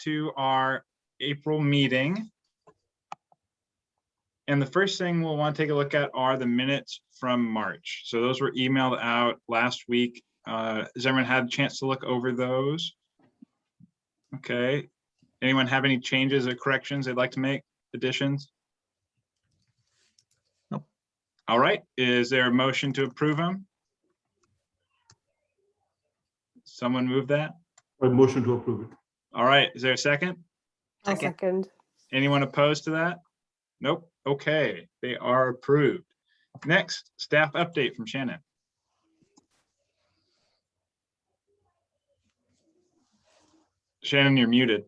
to our April meeting. And the first thing we'll want to take a look at are the minutes from March. So those were emailed out last week. Has everyone had a chance to look over those? Okay. Anyone have any changes or corrections they'd like to make, additions? Nope. All right. Is there a motion to approve them? Someone move that? A motion to approve it. All right. Is there a second? I'll second. Anyone opposed to that? Nope. Okay. They are approved. Next, staff update from Shannon. Shannon, you're muted.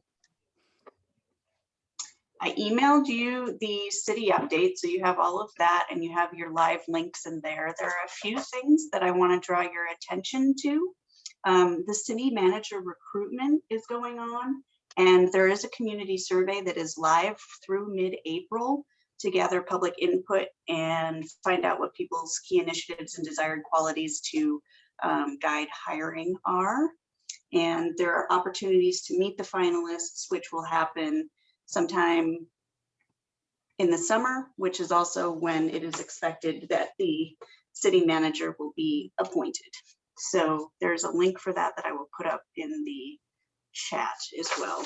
I emailed you the city update, so you have all of that and you have your live links in there. There are a few things that I want to draw your attention to. The city manager recruitment is going on, and there is a community survey that is live through mid-April to gather public input and find out what people's key initiatives and desired qualities to guide hiring are. And there are opportunities to meet the finalists, which will happen sometime in the summer, which is also when it is expected that the city manager will be appointed. So there's a link for that that I will put up in the chat as well.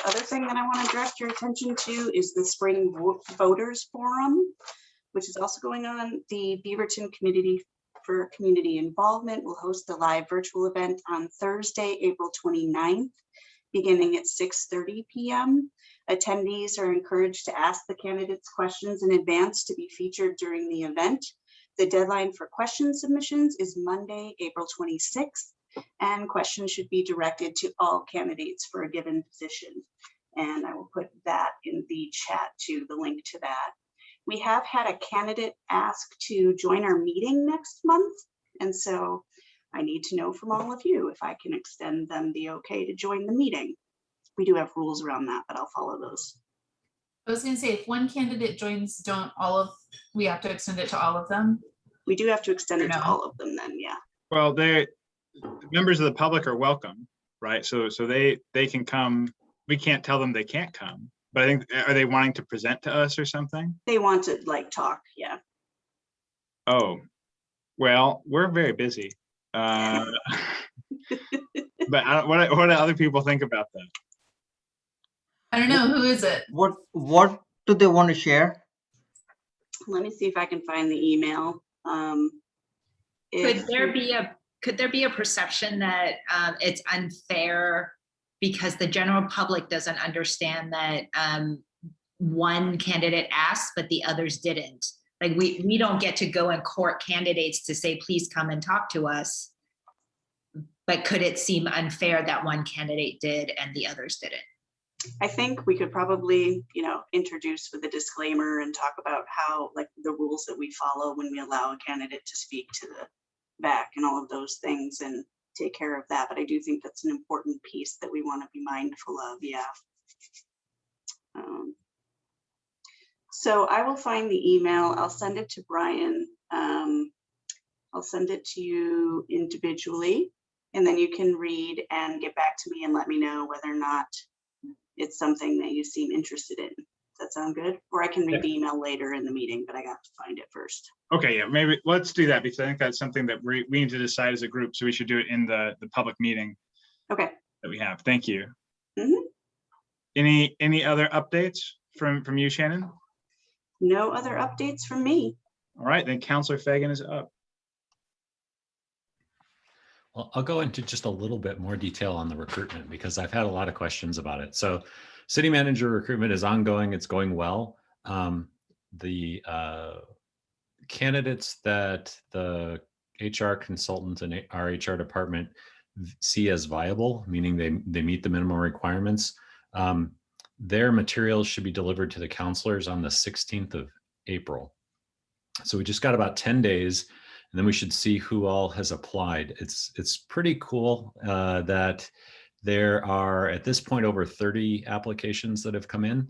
Other thing that I want to direct your attention to is the Spring Voters Forum, which is also going on. The Beaverton Committee for Community Involvement will host a live virtual event on Thursday, April 29th, beginning at 6:30 p.m. Attendees are encouraged to ask the candidates questions in advance to be featured during the event. The deadline for question submissions is Monday, April 26th, and questions should be directed to all candidates for a given position. And I will put that in the chat too, the link to that. We have had a candidate ask to join our meeting next month, and so I need to know from all of you if I can extend them the okay to join the meeting. We do have rules around that, but I'll follow those. I was gonna say, if one candidate joins, we have to extend it to all of them? We do have to extend it to No. all of them then, yeah. Well, members of the public are welcome, right? So they can come. We can't tell them they can't come, but I think, are they wanting to present to us or something? They want to like talk, yeah. Oh, well, we're very busy. But what do other people think about that? I don't know, who is it? What do they want to share? Let me see if I can find the email. Could there be a perception that it's unfair because the general public doesn't understand that one candidate asked, but the others didn't? Like we don't get to go and court candidates to say, please come and talk to us. But could it seem unfair that one candidate did and the others didn't? I think we could probably, introduce with a disclaimer and talk about how, like, the rules that we follow when we allow a candidate to speak to the back and all of those things and take care of that. But I do think that's an important piece that we want to be mindful of. Yeah. So I will find the email. I'll send it to Brian. I'll send it to you individually, and then you can read and get back to me and let me know whether or not it's something that you seem interested in. Does that sound good? Or I can read the email later in the meeting, but I got to find it first. Okay, yeah, maybe let's do that, because I think that's something that we need to decide as a group. So we should do it in the public meeting. Okay. That we have. Thank you. Mm-hmm. Any other updates from you, Shannon? No other updates from me. All right, then Councilor Fagin is up. Well, I'll go into just a little bit more detail on the recruitment because I've had a lot of questions about it. So city manager recruitment is ongoing. It's going well. The candidates that the HR consultant and our HR department see as viable, meaning they meet the minimum requirements, their materials should be delivered to the counselors on the 16th of April. So we just got about 10 days. And then we should see who all has applied. It's pretty cool that there are at this point over 30 applications that have come in.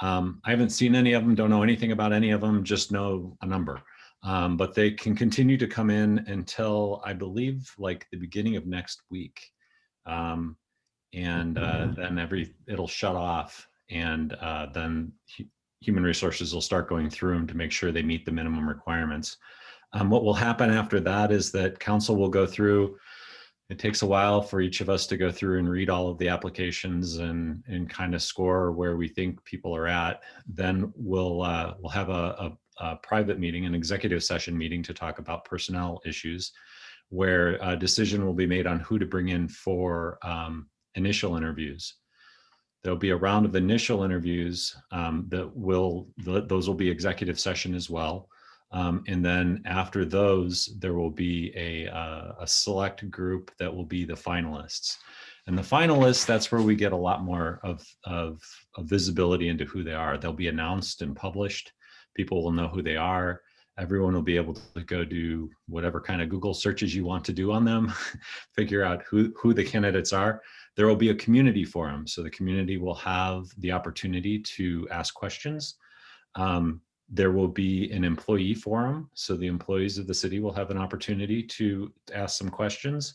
I haven't seen any of them, don't know anything about any of them, just know a number. But they can continue to come in until I believe like the beginning of next week. and then it'll shut off, and then human resources will start going through them to make sure they meet the minimum requirements. What will happen after that is that council will go through. It takes a while for each of us to go through and read all of the applications and kind of score where we think people are at. Then we'll have a private meeting, an executive session meeting, to talk about personnel issues, where a decision will be made on who to bring in for initial interviews. There'll be a round of initial interviews those will be executive session as well. And then after those, there will be a select group that will be the finalists. And the finalists, that's where we get a lot more of visibility into who they are. They'll be announced and published. People will know who they are. Everyone will be able to go do whatever kind of Google searches you want to do on them, figure out who the candidates are. There will be a community forum. So the community will have the opportunity to ask questions. There will be an employee forum. So the employees of the city will have an opportunity to ask some questions.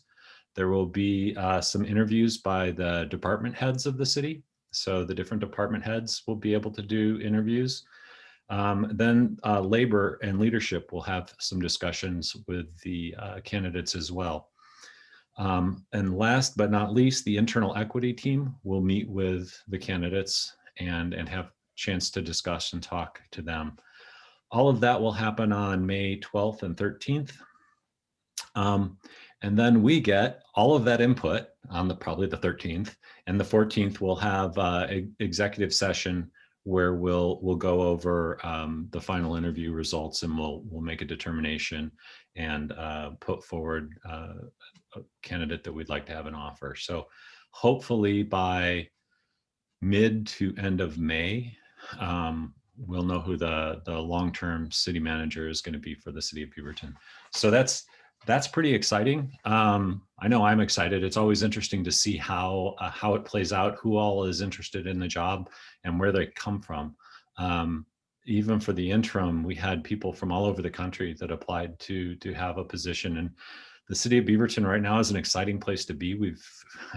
There will be some interviews by the department heads of the city. So the different department heads will be able to do interviews. Then labor and leadership will have some discussions with the candidates as well. And last but not least, the internal equity team will meet with the candidates and have a chance to discuss and talk to them. All of that will happen on May 12th and 13th. And then we get all of that input on probably the 13th, and the 14th we'll have an executive session where we'll go over the final interview results, and we'll make a determination and put forward a candidate that we'd like to have an offer. So hopefully by mid to end of May, we'll know who the long-term city manager is going to be for the city of Beaverton. So that's pretty exciting. I know I'm excited. It's always interesting to see how it plays out, who all is interested in the job and where they come from. Even for the interim, we had people from all over the country that applied to have a position. And the city of Beaverton right now is an exciting place to be.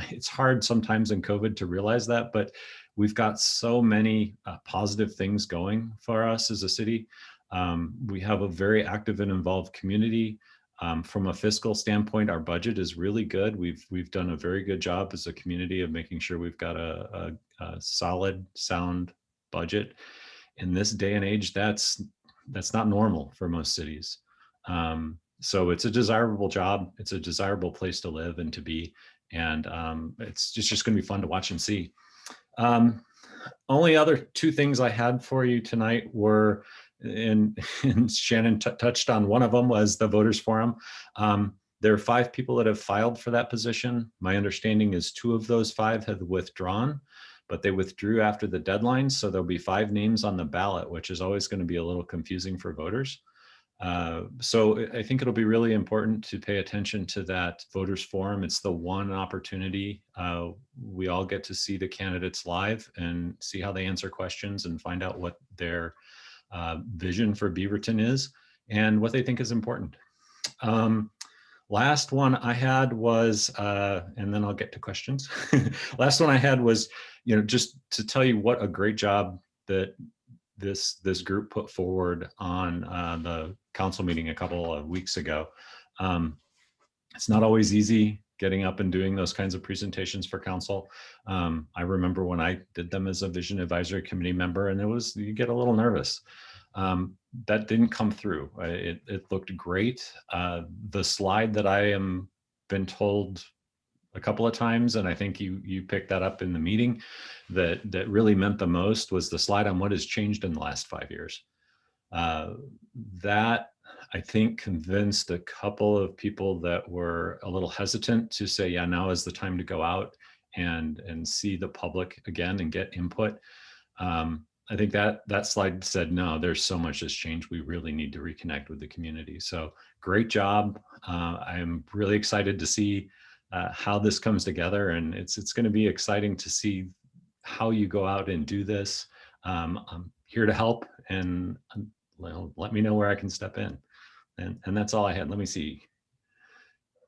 It's hard sometimes in COVID to realize that, but we've got so many positive things going for us as a city. We have a very active and involved community. From a fiscal standpoint, our budget is really good. We've done a very good job as a community of making sure we've got a solid, sound budget. In this day and age, that's not normal for most cities. So it's a desirable job. It's a desirable place to live and to be. And it's just going to be fun to watch and see. Only other two things I had for you tonight were, and Shannon touched on one of them, was the voters forum. There are 5 people that have filed for that position. My understanding is 2 of those 5 have withdrawn, but they withdrew after the deadline. So there'll be 5 names on the ballot, which is always going to be a little confusing for voters. So I think it'll be really important to pay attention to that voters forum. It's the one opportunity we all get to see the candidates live and see how they answer questions and find out what their vision for Beaverton is and what they think is important. Last one I had was, and then I'll get to questions. Last one I had was, just to tell you what a great job that this group put forward on the council meeting a couple of weeks ago. It's not always easy getting up and doing those kinds of presentations for council. I remember when I did them as a vision advisory committee member, and you get a little nervous. That didn't come through. It looked great. The slide that I am been told a couple of times, and I think you picked that up in the meeting, that really meant the most was the slide on what has changed in the last 5 years. That I think convinced a couple of people that were a little hesitant to say, yeah, now is the time to go out and see the public again and get input. I think that slide said, no, there's so much that's changed. We really need to reconnect with the community. So great job. I'm really excited to see how this comes together, and it's going to be exciting to see how you go out and do this. I'm here to help, and let me know where I can step in. And that's all I had. Let me see.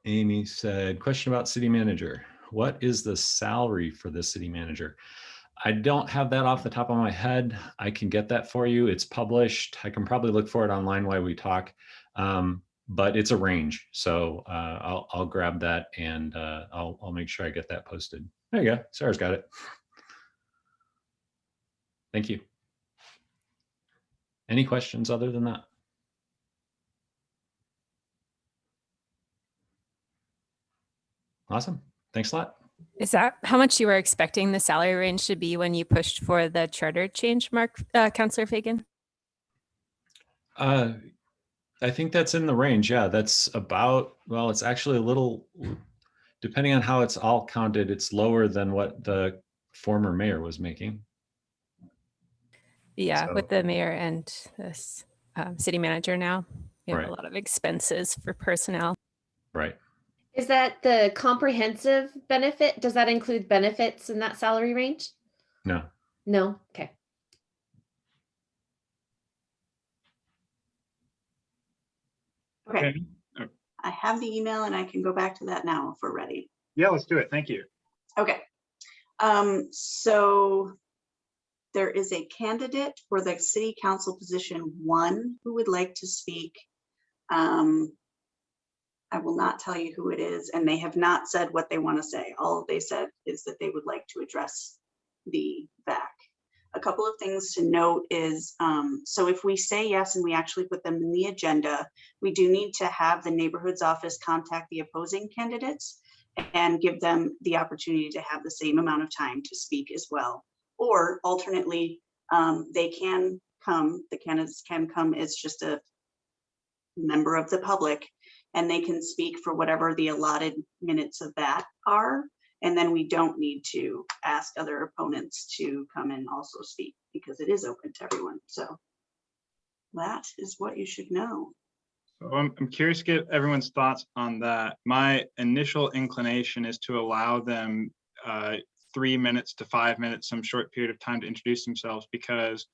Amy said, question about city manager. what is the salary for the city manager? I don't have that off the top of my head. I can get that for you. It's published. I can probably look for it online while we talk, but it's a range. So I'll grab that and I'll make sure I get that posted. There you go. Sarah's got it. Thank you. Any questions other than that? Awesome. Thanks a lot. Is that how much you were expecting the salary range to be when you pushed for the charter change, Councilor Fagin? I think that's in the range. Yeah, that's about, well, it's actually a little, depending on how it's all counted, it's lower than what the former mayor was making. Yeah, So- with the mayor and this city manager now, we have Right. a lot of expenses for personnel. Right. Is that the comprehensive benefit? Does that include benefits in that salary range? No. No? Okay. Okay, Okay. I have the email and I can go back to that now if we're ready. Yeah, let's do it. Thank you. Okay. So there is a candidate for the city council position 1 who would like to speak. I will not tell you who it is, and they have not said what they want to say. All they said is that they would like to address the VAC. A couple of things to note is, so if we say yes and we actually put them in the agenda, we do need to have the neighborhoods office contact the opposing candidates and give them the opportunity to have the same amount of time to speak as well. Or alternately, they can come, the candidates can come as just a member of the public, and they can speak for whatever the allotted minutes of that are. And then we don't need to ask other opponents to come and also speak because it is open to everyone. So that is what you should know. So I'm curious to get everyone's thoughts on that. My initial inclination is to allow them 3 minutes to 5 minutes, some short period of time to introduce themselves, because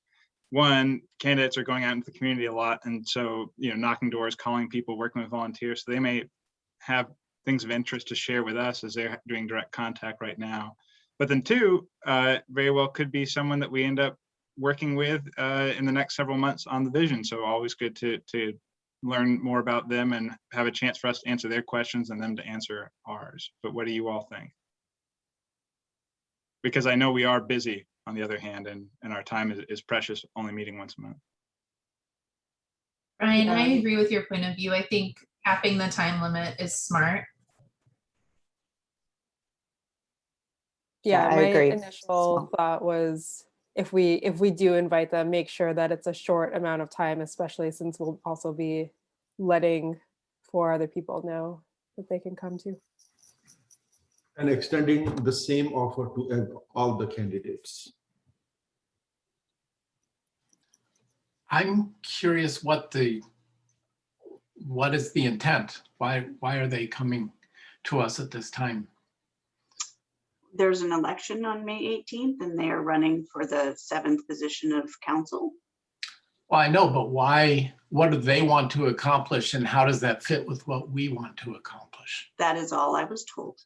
one, candidates are going out into the community a lot. And so, knocking doors, calling people, working with volunteers. So they may have things of interest to share with us as they're doing direct contact right now. But then 2, very well could be someone that we end up working with in the next several months on the vision. So always good to learn more about them and have a chance for us to answer their questions and them to answer ours. But what do you all think? Because I know we are busy on the other hand, and our time is precious, only meeting once a month. Brian, I agree with your point of view. I think capping the time limit is smart. Yeah, I my agree. initial thought was if we do invite them, make sure that it's a short amount of time, especially since we'll also be letting 4 other people know that they can come to. And extending the same offer to all the candidates. I'm curious what is the intent? Why are they coming to us at this time? There's an election on May 18th and they are running for the 7th position of council. Well, I know, but why? What do they want to accomplish, and how does that fit with what we want to accomplish? That is all I was told.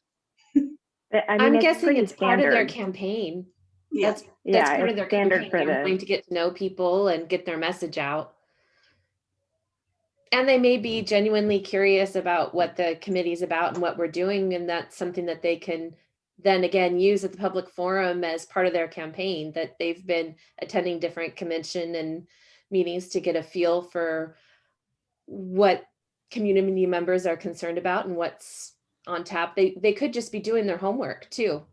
I'm guessing it's part of their standard. campaign. Yes. That's Yeah, part of it's their standard campaign. for They're this. wanting to get to know people and get their message out. And they may be genuinely curious about what the committee's about and what we're doing, and that's something that they can then again use at the public forum as part of their campaign, that they've been attending different convention and meetings to get a feel for what community members are concerned about and what's on tap. They could just be doing their homework too.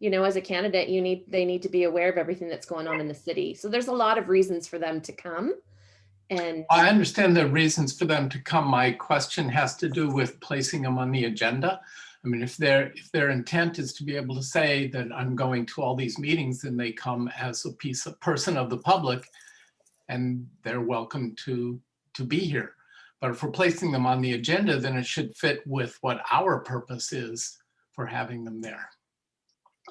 As a candidate, they need to be aware of everything that's going on in the city. So there's a lot of reasons for them to come. And I understand the reasons for them to come. My question has to do with placing them on the agenda. I mean, if their intent is to be able to say that I'm going to all these meetings, then they come as a person of the public, and they're welcome to be here. But if we're placing them on the agenda, then it should fit with what our purpose is for having them there.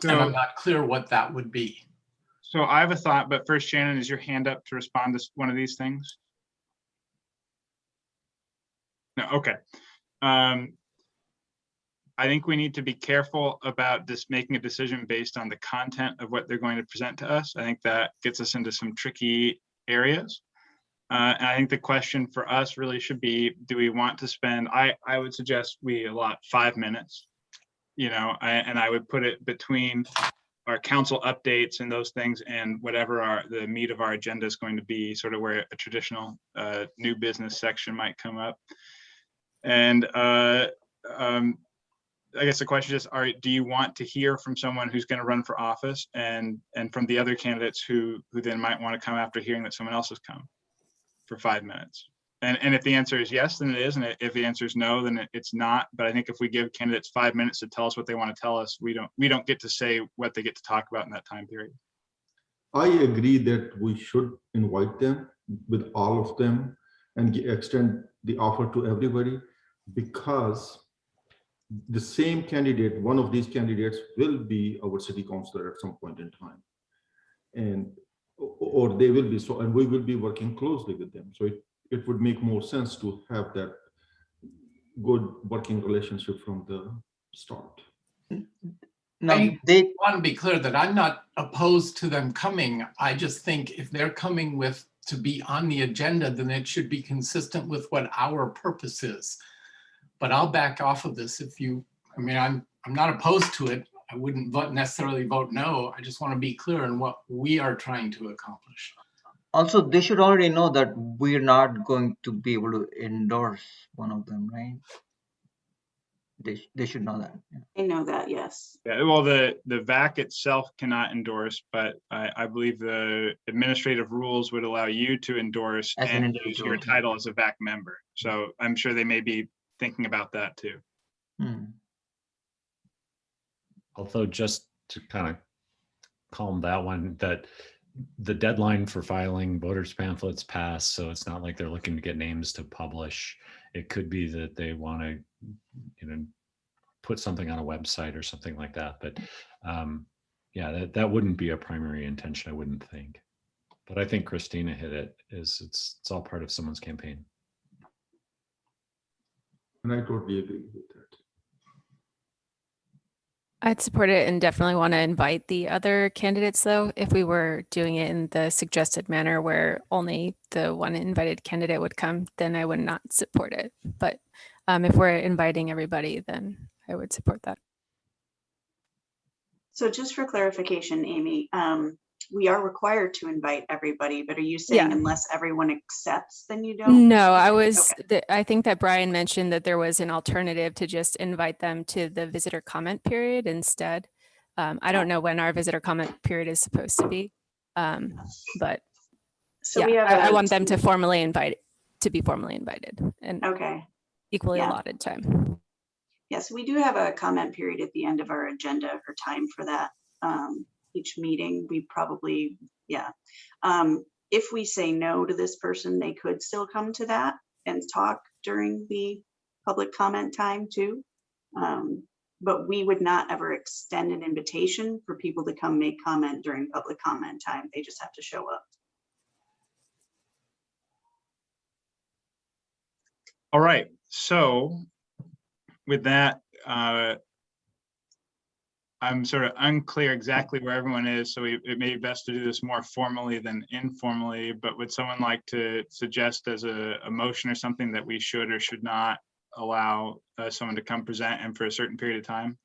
And I'm not clear what that would be. So I have a thought, but first, Shannon, is your hand up to respond to one of these things? No, okay. I think we need to be careful about just making a decision based on the content of what they're going to present to us. I think that gets us into some tricky areas. And I think the question for us really should be, do we want to spend, I would suggest we allot 5 minutes, you know, and I would put it between our council updates and those things and whatever the meat of our agenda is going to be, sort of where a traditional new business section might come up. And I guess the question is, do you want to hear from someone who's going to run for office and from the other candidates who then might want to come after hearing that someone else has come for 5 minutes? And if the answer is yes, then it is. And if the answer is no, then it's not. But I think if we give candidates 5 minutes to tell us what they want to tell us, we don't get to say what they get to talk about in that time period. I agree that we should invite them with all of them and extend the offer to everybody, because the same candidate, one of these candidates will be our city councilor at some point in time. And, or they will be so, and we will be working closely with them. So it would make more sense to have that good working relationship from the start. Now, I they want to be clear that I'm not opposed to them coming. I just think if they're coming to be on the agenda, then it should be consistent with what our purpose is. But I'll back off of this if you, I mean, I'm not opposed to it. I wouldn't necessarily vote no. I just want to be clear on what we are trying to accomplish. also, they should already know that we're not going to be able to endorse one of them, right? They should know that. Yeah. I know that, yes. Yeah, well, the VAC itself cannot endorse, but I believe the administrative rules would allow you to endorse As an and use individual, your yeah. title as a VAC member. So I'm sure they may be thinking about that too. Although just to kind of calm that one, that the deadline for filing voters pamphlets passed, so it's not like they're looking to get names to publish. It could be that they want to, you know, put something on a website or something like that. But yeah, that wouldn't be a primary intention, I wouldn't think. But I think Christina hit it. It's all part of someone's campaign. And I totally agree with that. I'd support it and definitely want to invite the other candidates, though. If we were doing it in the suggested manner where only the one invited candidate would come, then I would not support it. But if we're inviting everybody, then I would support that. So just for clarification, Amy, we are required to invite everybody, but are you saying unless everyone accepts, then you don't? No, I think that Brian mentioned that there was an alternative to just invite them to the visitor comment period instead. I don't know when our visitor comment period is supposed to be, but so yeah, we have I want them to be formally invited and equally allotted time. Yes, we do have a comment period at the end of our agenda or time for that. Each meeting, we probably, if we say no to this person, they could still come to that and talk during the public comment time too. But we would not ever extend an invitation for people to come make comment during public comment time. They just have to show up. All right, so with that, I'm sort of unclear exactly where everyone is, so it may be best to do this more formally than informally, but would someone like to suggest as a motion or something that we should or should not allow someone to come present and for a certain period of time?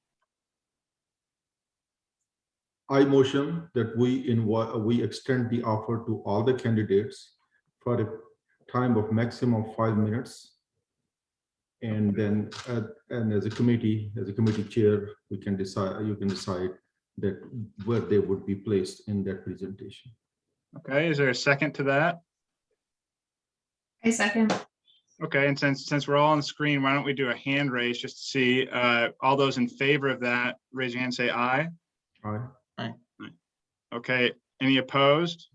I motion that we extend the offer to all the candidates for a time of maximum 5 minutes. And then, and as a committee chair, you can decide that where they would be placed in that presentation. Okay, is there a second to that? I second. Okay, and since we're all on the screen, why don't we do a hand raise just to see all those in favor of that, raise your hand, say aye. Aye. Okay, any opposed?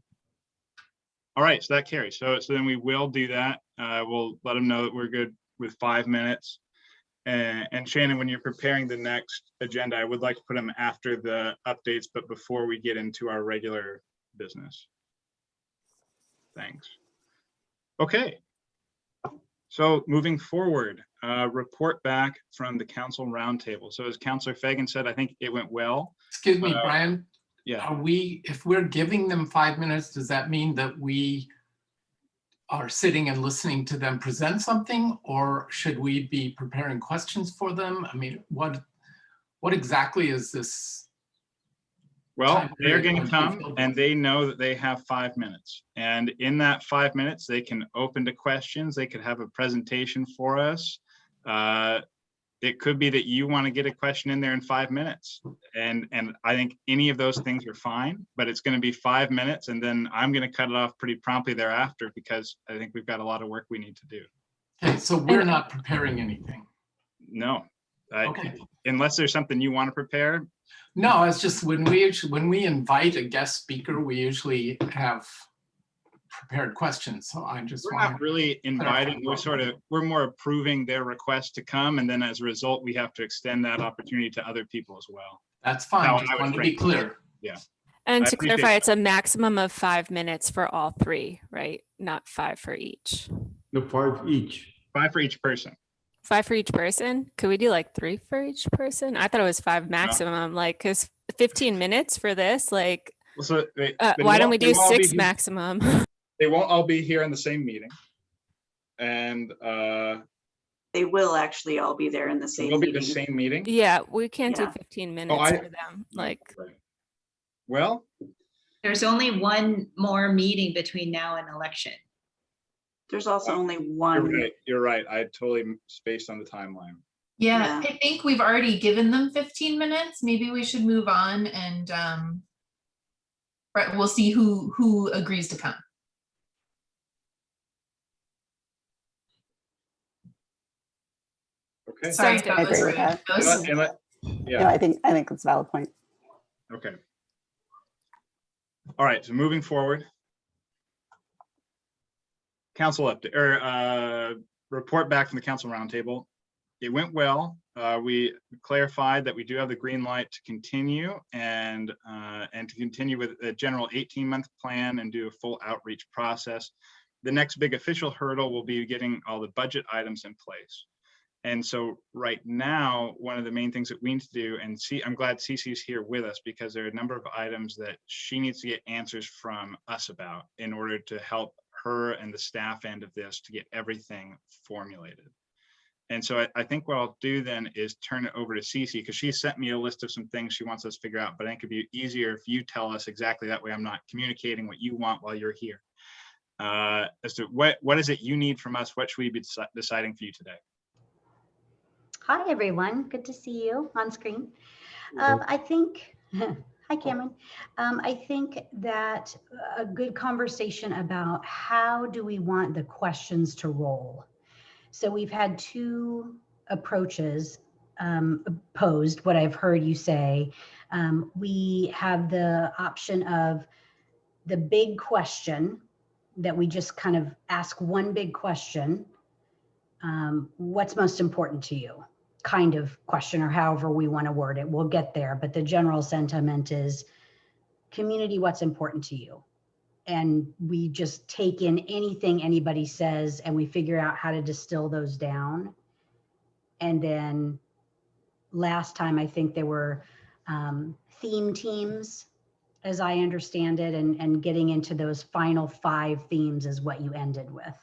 All right, so that carries. So then we will do that. We'll let them know that we're good with 5 minutes. And Shannon, when you're preparing the next agenda, I would like to put them after the updates, but before we get into our regular business. Thanks. Okay. So moving forward, report back from the Council Roundtable. So as Councilor Fagin said, I think it went well. Excuse me, Brian. Yeah. Are we, if we're giving them 5 minutes, does that mean that we are sitting and listening to them present something, or should we be preparing questions for them? I mean, what exactly is this? Well, they're going to time come period? and they know that they have 5 minutes. And in that 5 minutes, they can open to questions. They could have a presentation for us. It could be that you want to get a question in there in 5 minutes. And I think any of those things are fine, but it's going to be 5 minutes. And then I'm going to cut it off pretty promptly thereafter, because I think we've got a lot of work we need to do. Okay, so we're not preparing anything. No, Okay. unless there's something you want to prepare. No, it's just when we invite a guest speaker, we usually have prepared questions. So I just We're not really inviting, we're more approving their request to come. And then as a result, we have to extend that opportunity to other people as well. That's fine. How Just I would wanted to frame be it. clear. Yeah. And I to appreciate clarify, that. it's a maximum of 5 minutes for all three, right? Not 5 for each. No, 5 each. 5 for each person. 5 for each person? Could we do like 3 for each person? I thought it was 5 maximum, like, because 15 minutes for this, like, Well, so why don't we do they won't all 6 be- maximum? They won't all be here in the same meeting. And They will actually all be there in the it same will be the meeting. same meeting. Yeah, we can't do Yeah. 15 minutes for them. Like, Right. Well, There's only one more meeting between now and election. There's also only one. you're right. I totally spaced on the timeline. Yeah, Yeah. I think we've already given them 15 minutes. Maybe we should move on and right, we'll see who agrees to come. Okay. Sorry, Sounds good. that I was agree with rude. that. That was- Yeah. No, I think it's a valid point. Okay. All right, so moving forward. Council update, or report back from the Council Roundtable. It went well. We clarified that we do have the green light to continue and to continue with a general 18-month plan and do a full outreach process. The next big official hurdle will be getting all the budget items in place. And so right now, one of the main things that we need to do, and I'm glad CeCe's here with us, because there are a number of items that she needs to get answers from us about in order to help her and the staff end of this to get everything formulated. And so I think what I'll do then is turn it over to CeCe, because she sent me a list of some things she wants us to figure out, but I think it'd be easier if you tell us exactly, that way I'm not communicating what you want while you're here. As to what is it you need from us? What should we be deciding for you today? Hi, everyone. Good to see you on screen. I think, hi, Cameron. I think that a good conversation about how do we want the questions to roll. So we've had 2 approaches posed, what I've heard you say. We have the option of the big question that we just kind of ask one big question. What's most important to you? Kind of question, or however we want to word it. We'll get there, but the general sentiment is community, what's important to you? And we just take in anything anybody says and we figure out how to distill those down. And then last time, I think there were theme teams, as I understand it, and getting into those final 5 themes is what you ended with,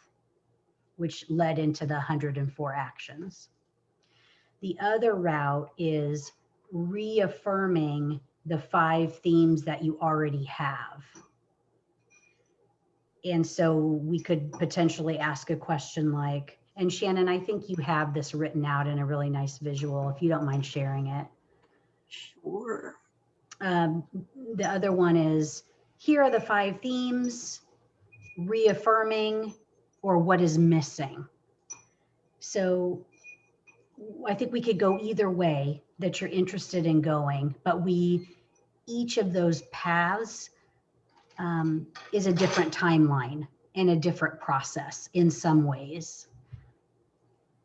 which led into the 104 actions. The other route is reaffirming the 5 themes that you already have. And so we could potentially ask a question like, and Shannon, I think you have this written out in a really nice visual, if you don't mind sharing it. Sure. The other one is, here are the 5 themes, reaffirming, or what is missing. So I think we could go either way that you're interested in going, but each of those paths is a different timeline and a different process in some ways.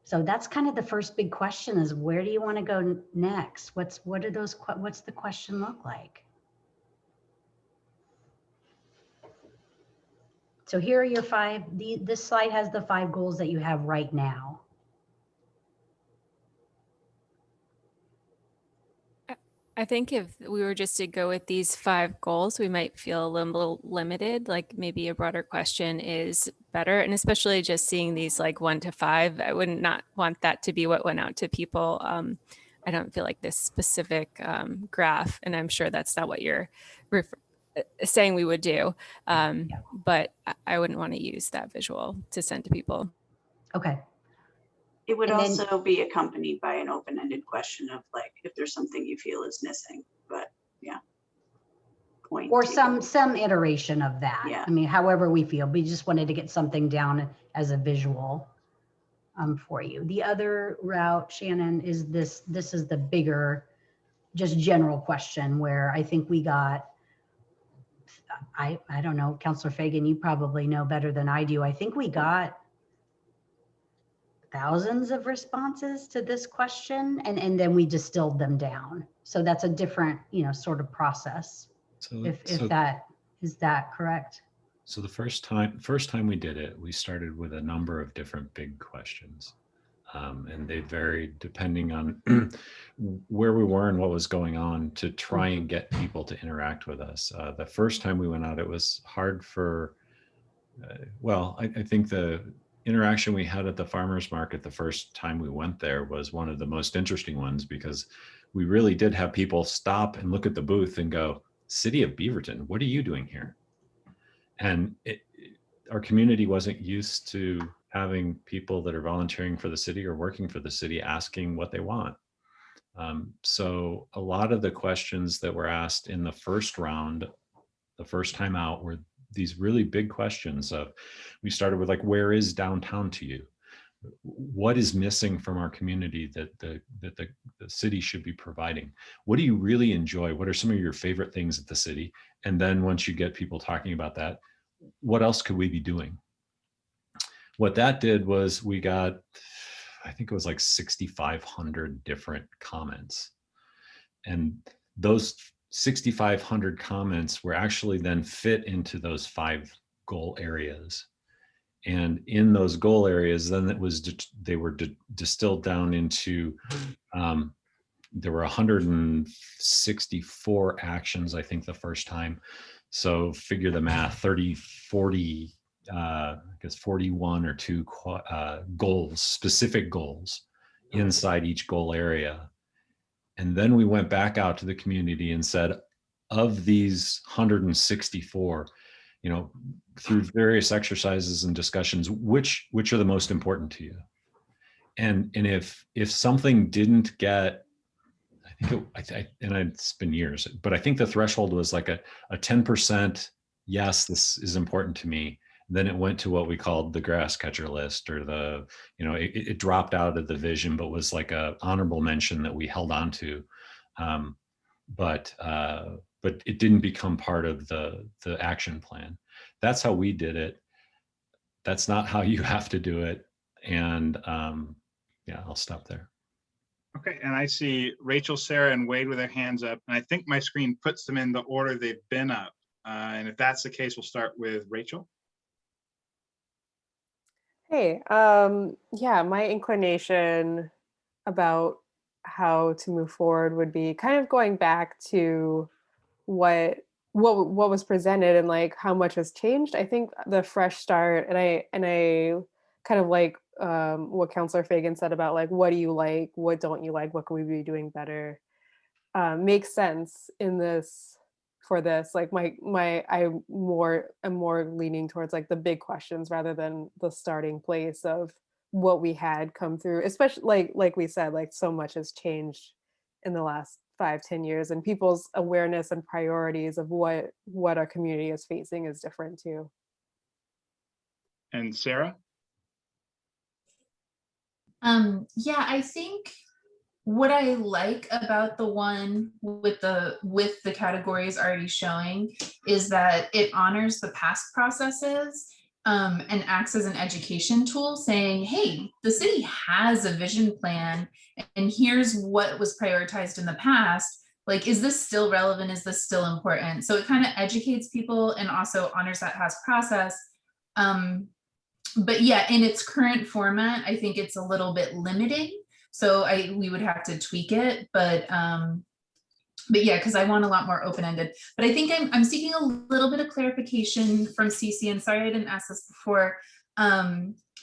So that's kind of the first big question, is where do you want to go next? what's the question look like? So here are your 5, this slide has the 5 goals that you have right now. I think if we were just to go with these 5 goals, we might feel a little limited, like maybe a broader question is better. And especially just seeing these like 1 to 5, I would not want that to be what went out to people. I don't feel like this specific graph, and I'm sure that's not what you're saying we would do. But I wouldn't want to use that visual to send to people. Okay. It would And then- also be accompanied by an open-ended question of like, if there's something you feel is missing, but yeah. Point Or taken. some iteration of that. Yeah. I mean, however we feel, we just wanted to get something down as a visual for you. The other route, Shannon, is this is the bigger, just general question where I think we got, I don't know, Councilor Fagin, you probably know better than I do. I think we got thousands of responses to this question, and then we distilled them down. So that's a different, sort of process. If that is that correct? So the first time we did it, we started with a number of different big questions. And they varied depending on where we were and what was going on to try and get people to interact with us. The first time we went out, it was hard for, I think the interaction we had at the farmer's market the first time we went there was one of the most interesting ones, because we really did have people stop and look at the booth and go, City of Beaverton, what are you doing here? And our community wasn't used to having people that are volunteering for the city or working for the city asking what they want. So a lot of the questions that were asked in the first round, the first time out, were these really big questions of, we started with like, where is downtown to you? What is missing from our community that the city should be providing? What do you really enjoy? What are some of your favorite things at the city? And then once you get people talking about that, what else could we be doing? What that did was we got, I think it was like 6,500 different comments. And those 6,500 comments were actually then fit into those 5 goal areas. And in those goal areas, then they were distilled down into, there were 164 actions, I think, the first time. So figure the math, 30, 40, I guess 41 or 2 goals, specific goals inside each goal area. And then we went back out to the community and said, of these 164, through various exercises and discussions, which are the most important to you? And if something didn't get, and it's been years, but I think the threshold was like a 10%, yes, this is important to me. Then it went to what we called the grass catcher list, or the, it dropped out of the vision, but was like a honorable mention that we held on to. But it didn't become part of the action plan. That's how we did it. That's not how you have to do it. And yeah, I'll stop there. Okay, and I see Rachel, Sarah, and Wade with their hands up, and I think my screen puts them in the order they've been up. And if that's the case, we'll start with Rachel. Hey, yeah, my inclination about how to move forward would be kind of going back to what was presented and like how much has changed. I think the fresh start, and I kind of like what Councilor Fagin said about like, what do you like, what don't you like, what could we be doing better, makes sense in this. For this, like I'm more leaning towards like the big questions rather than the starting place of what we had come through, especially like we said, like so much has changed in the last 5-10 years, and people's awareness and priorities of what our community is facing is different too. And Sarah? Yeah, I think what I like about the one with the categories already showing is that it honors the past processes and acts as an education tool, saying, hey, the city has a vision plan and here's what was prioritized in the past. Like, is this still relevant? Is this still important? So it kind of educates people and also honors that past process. But yeah, in its current format, I think it's a little bit limiting. So we would have to tweak it, but But yeah, because I want a lot more open-ended. But I think I'm seeking a little bit of clarification from CeCe, and sorry I didn't ask this before.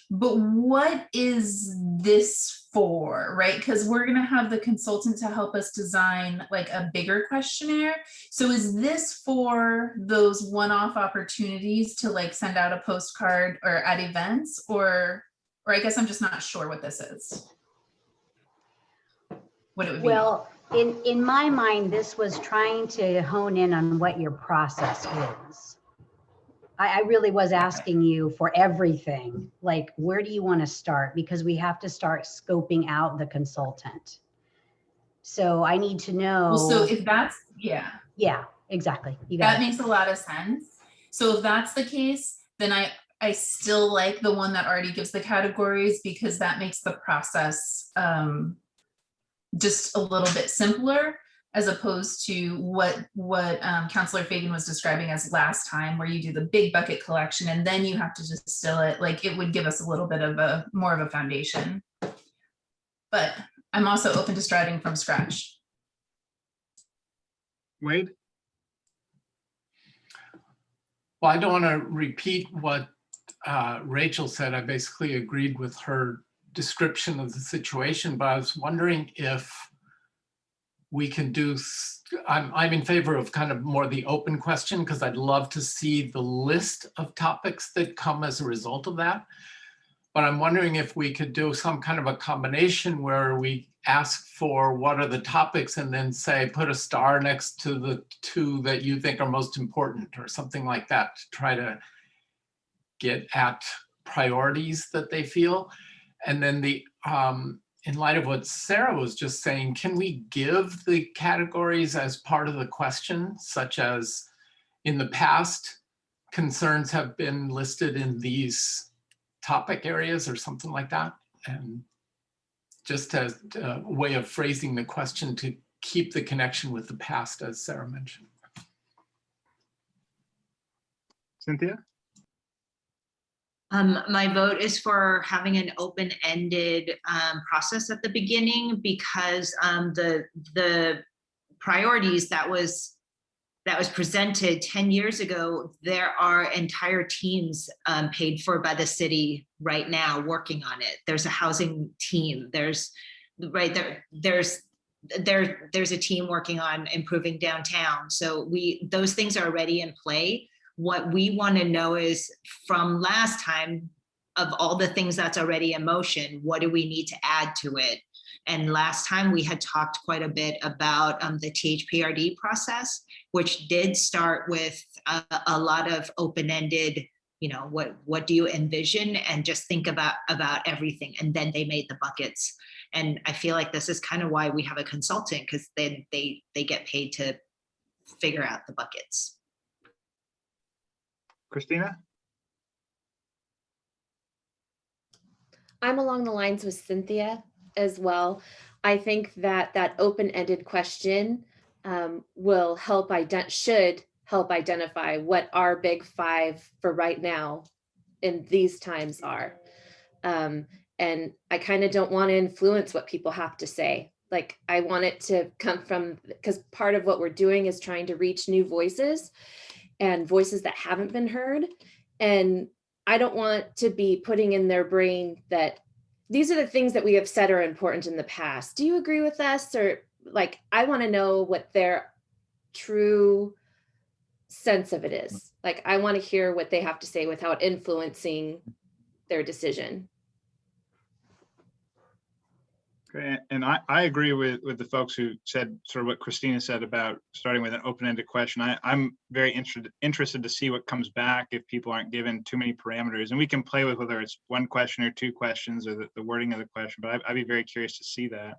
But what is this for, right? Because we're gonna have the consultant to help us design like a bigger questionnaire. So is this for those one-off opportunities to like send out a postcard or at events, or I guess I'm just not sure what this is. What it would be. Well, in my mind, this was trying to hone in on what your process is. I really was asking you for everything, like, where do you want to start? Because we have to start scoping out the consultant. So I need to know. Well, so if that's, yeah. Yeah, exactly. You got that makes a lot of sense. So if that's the case, then I still like the one that already gives the categories, because that makes the process just a little bit simpler, as opposed to what Councilor Fagin was describing as last time, where you do the big bucket collection and then you have to distill it. Like, it would give us a little bit of more of a foundation. But I'm also open to starting from scratch. Wade? Well, I don't want to repeat what Rachel said. I basically agreed with her description of the situation, but I was wondering if we can do, I'm in favor of kind of more the open question, because I'd love to see the list of topics that come as a result of that. But I'm wondering if we could do some kind of a combination where we ask for what are the topics and then say, put a star next to the two that you think are most important, or something like that, to try to get at priorities that they feel. And then the, in light of what Sarah was just saying, can we give the categories as part of the question, such as in the past, concerns have been listed in these topic areas or something like that? And just as a way of phrasing the question to keep the connection with the past, as Sarah mentioned. Cynthia? My vote is for having an open-ended process at the beginning, because the priorities that was presented 10 years ago, there are entire teams paid for by the city right now working on it. There's a housing team. There's a team working on improving downtown. So those things are already in play. What we want to know is, from last time, of all the things that's already in motion, what do we need to add to it? And last time we had talked quite a bit about the THPRD process, which did start with a lot of open-ended, you know, what do you envision, and just think about everything. And then they made the buckets. And I feel like this is kind of why we have a consultant, because then they get paid to figure out the buckets. Christina? I'm along the lines with Cynthia as well. I think that open-ended question will help should help identify what our big five for right now in these times are. And I kind of don't want to influence what people have to say. Like, I want it to come from, because part of what we're doing is trying to reach new voices and voices that haven't been heard. And I don't want to be putting in their brain that these are the things that we have said are important in the past. Do you agree with us? Or, like, I want to know what their true sense of it is. Like, I want to hear what they have to say without influencing their decision. Okay, and I agree with the folks who said sort of what Christina said about starting with an open-ended question. I'm very interested to see what comes back if people aren't given too many parameters, and we can play with whether it's one question or two questions, or the wording of the question, but I'd be very curious to see that.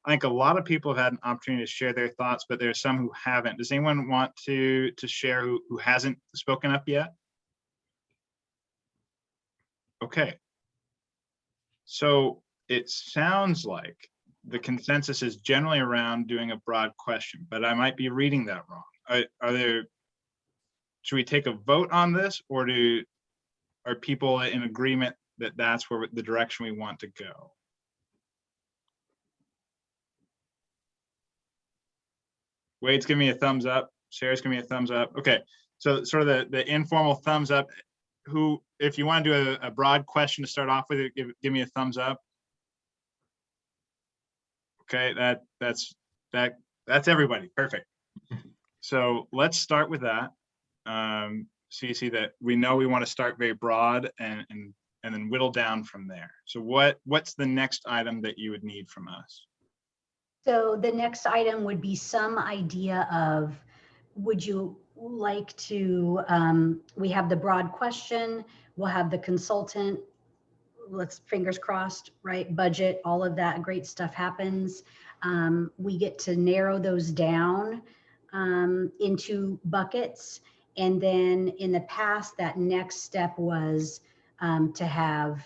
I think a lot of people have had an opportunity to share their thoughts, but there's some who haven't. Does anyone want to share who hasn't spoken up yet? Okay. So it sounds like the consensus is generally around doing a broad question, but I might be reading that wrong. Should we take a vote on this, or are people in agreement that that's where the direction we want to go? Wade's giving me a thumbs up. Sarah's giving me a thumbs up. Okay, so sort of the informal thumbs up. Who, if you want to do a broad question to start off with, give me a thumbs up. Okay, that's everybody. Perfect. So let's start with that. CeCe, that we know we want to start very broad and then whittle down from there. So what's the next item that you would need from us? So the next item would be some idea of, would you like to, we have the broad question, we'll have the consultant, let's fingers crossed, right? Budget, all of that great stuff happens. We get to narrow those down into buckets. And then in the past, that next step was to have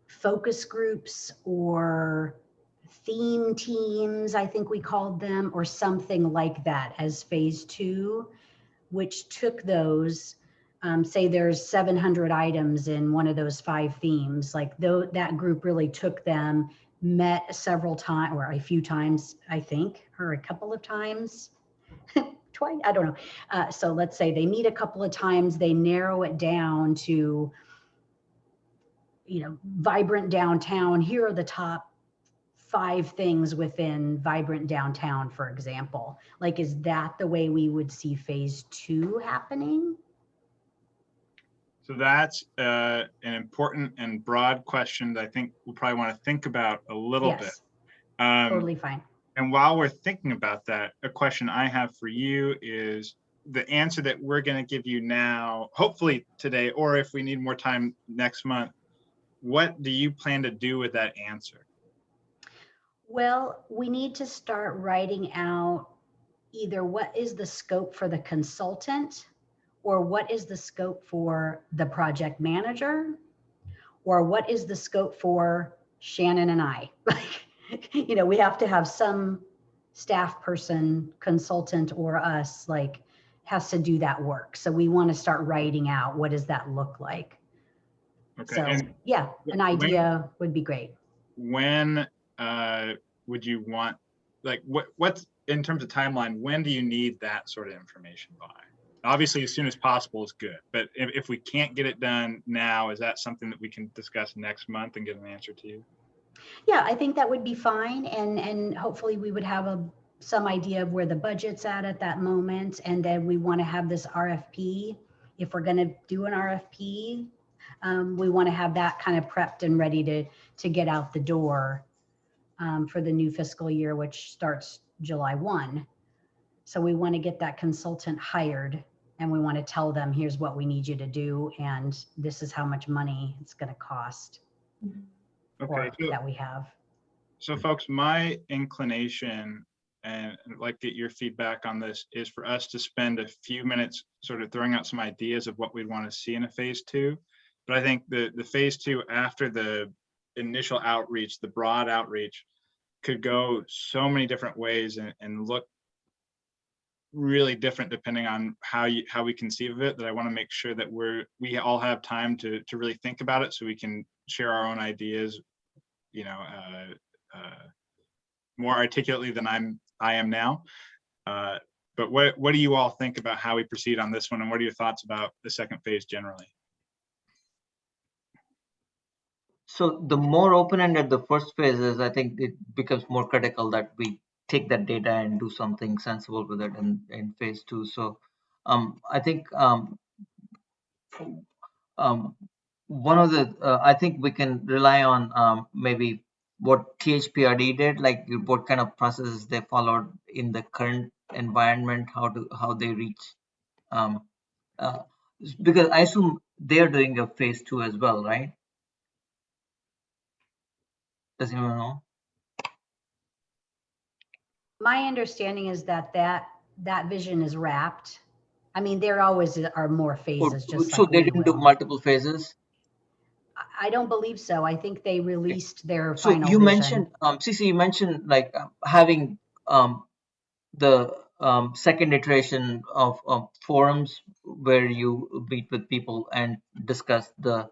focus groups or theme teams, I think we called them, or something like that as phase 2, which took those, say there's 700 items in one of those 5 themes, like that group really took them, met several times, or a few times, I think, or a couple of times, twice, I don't know. So let's say they meet a couple of times, they narrow it down to, vibrant downtown. Here are the top 5 things within vibrant downtown, for example. Like, is that the way we would see phase 2 happening? So that's an important and broad question that I think we'll probably want to think about a little bit. Totally fine. And while we're thinking about that, a question I have for you is the answer that we're going to give you now, hopefully today, or if we need more time next month, what do you plan to do with that answer? Well, we need to start writing out either what is the scope for the consultant, or what is the scope for the project manager, or what is the scope for Shannon and I. We have to have some staff person, consultant, or us, has to do that work. So we want to start writing out, what does that look like? Okay. So yeah, an idea would be great. When would you want, what's in terms of timeline, when do you need that sort of information by? Obviously, as soon as possible is good, but if we can't get it done now, is that something that we can discuss next month and get an answer to you? Yeah, I think that would be fine. And hopefully we would have some idea of where the budget's at that moment. And then we want to have this RFP. If we're going to do an RFP, we want to have that kind of prepped and ready to get out the door for the new fiscal year, which starts July 1. So we want to get that consultant hired, and we want to tell them, here's what we need you to do, and this is how much money it's going to cost. Okay, that we have. So folks, my inclination, and I'd like to get your feedback on this, is for us to spend a few minutes sort of throwing out some ideas of what we'd want to see in a phase 2. But I think the phase 2, after the initial outreach, the broad outreach, could go so many different ways and look really different depending on how we conceive of it, that I want to make sure that we all have time to really think about it, so we can share our own ideas, more articulately than I am now. But what do you all think about how we proceed on this one, and what are your thoughts about the second phase generally? So the more open-ended the first phase is, I think it becomes more critical that we take that data and do something sensible with it in phase 2. So I think one of the, I think we can rely on maybe what THPRD did, like what kind of processes they followed in the current environment, how they reach, because I assume they're doing a phase 2 as well, right? Does anyone know? My understanding is that vision is wrapped. I mean, there always are more phases. So they didn't do multiple phases? I don't believe so. I think they released their so final you vision. Mentioned, CeCe, you mentioned having the second iteration of forums where you meet with people and discuss the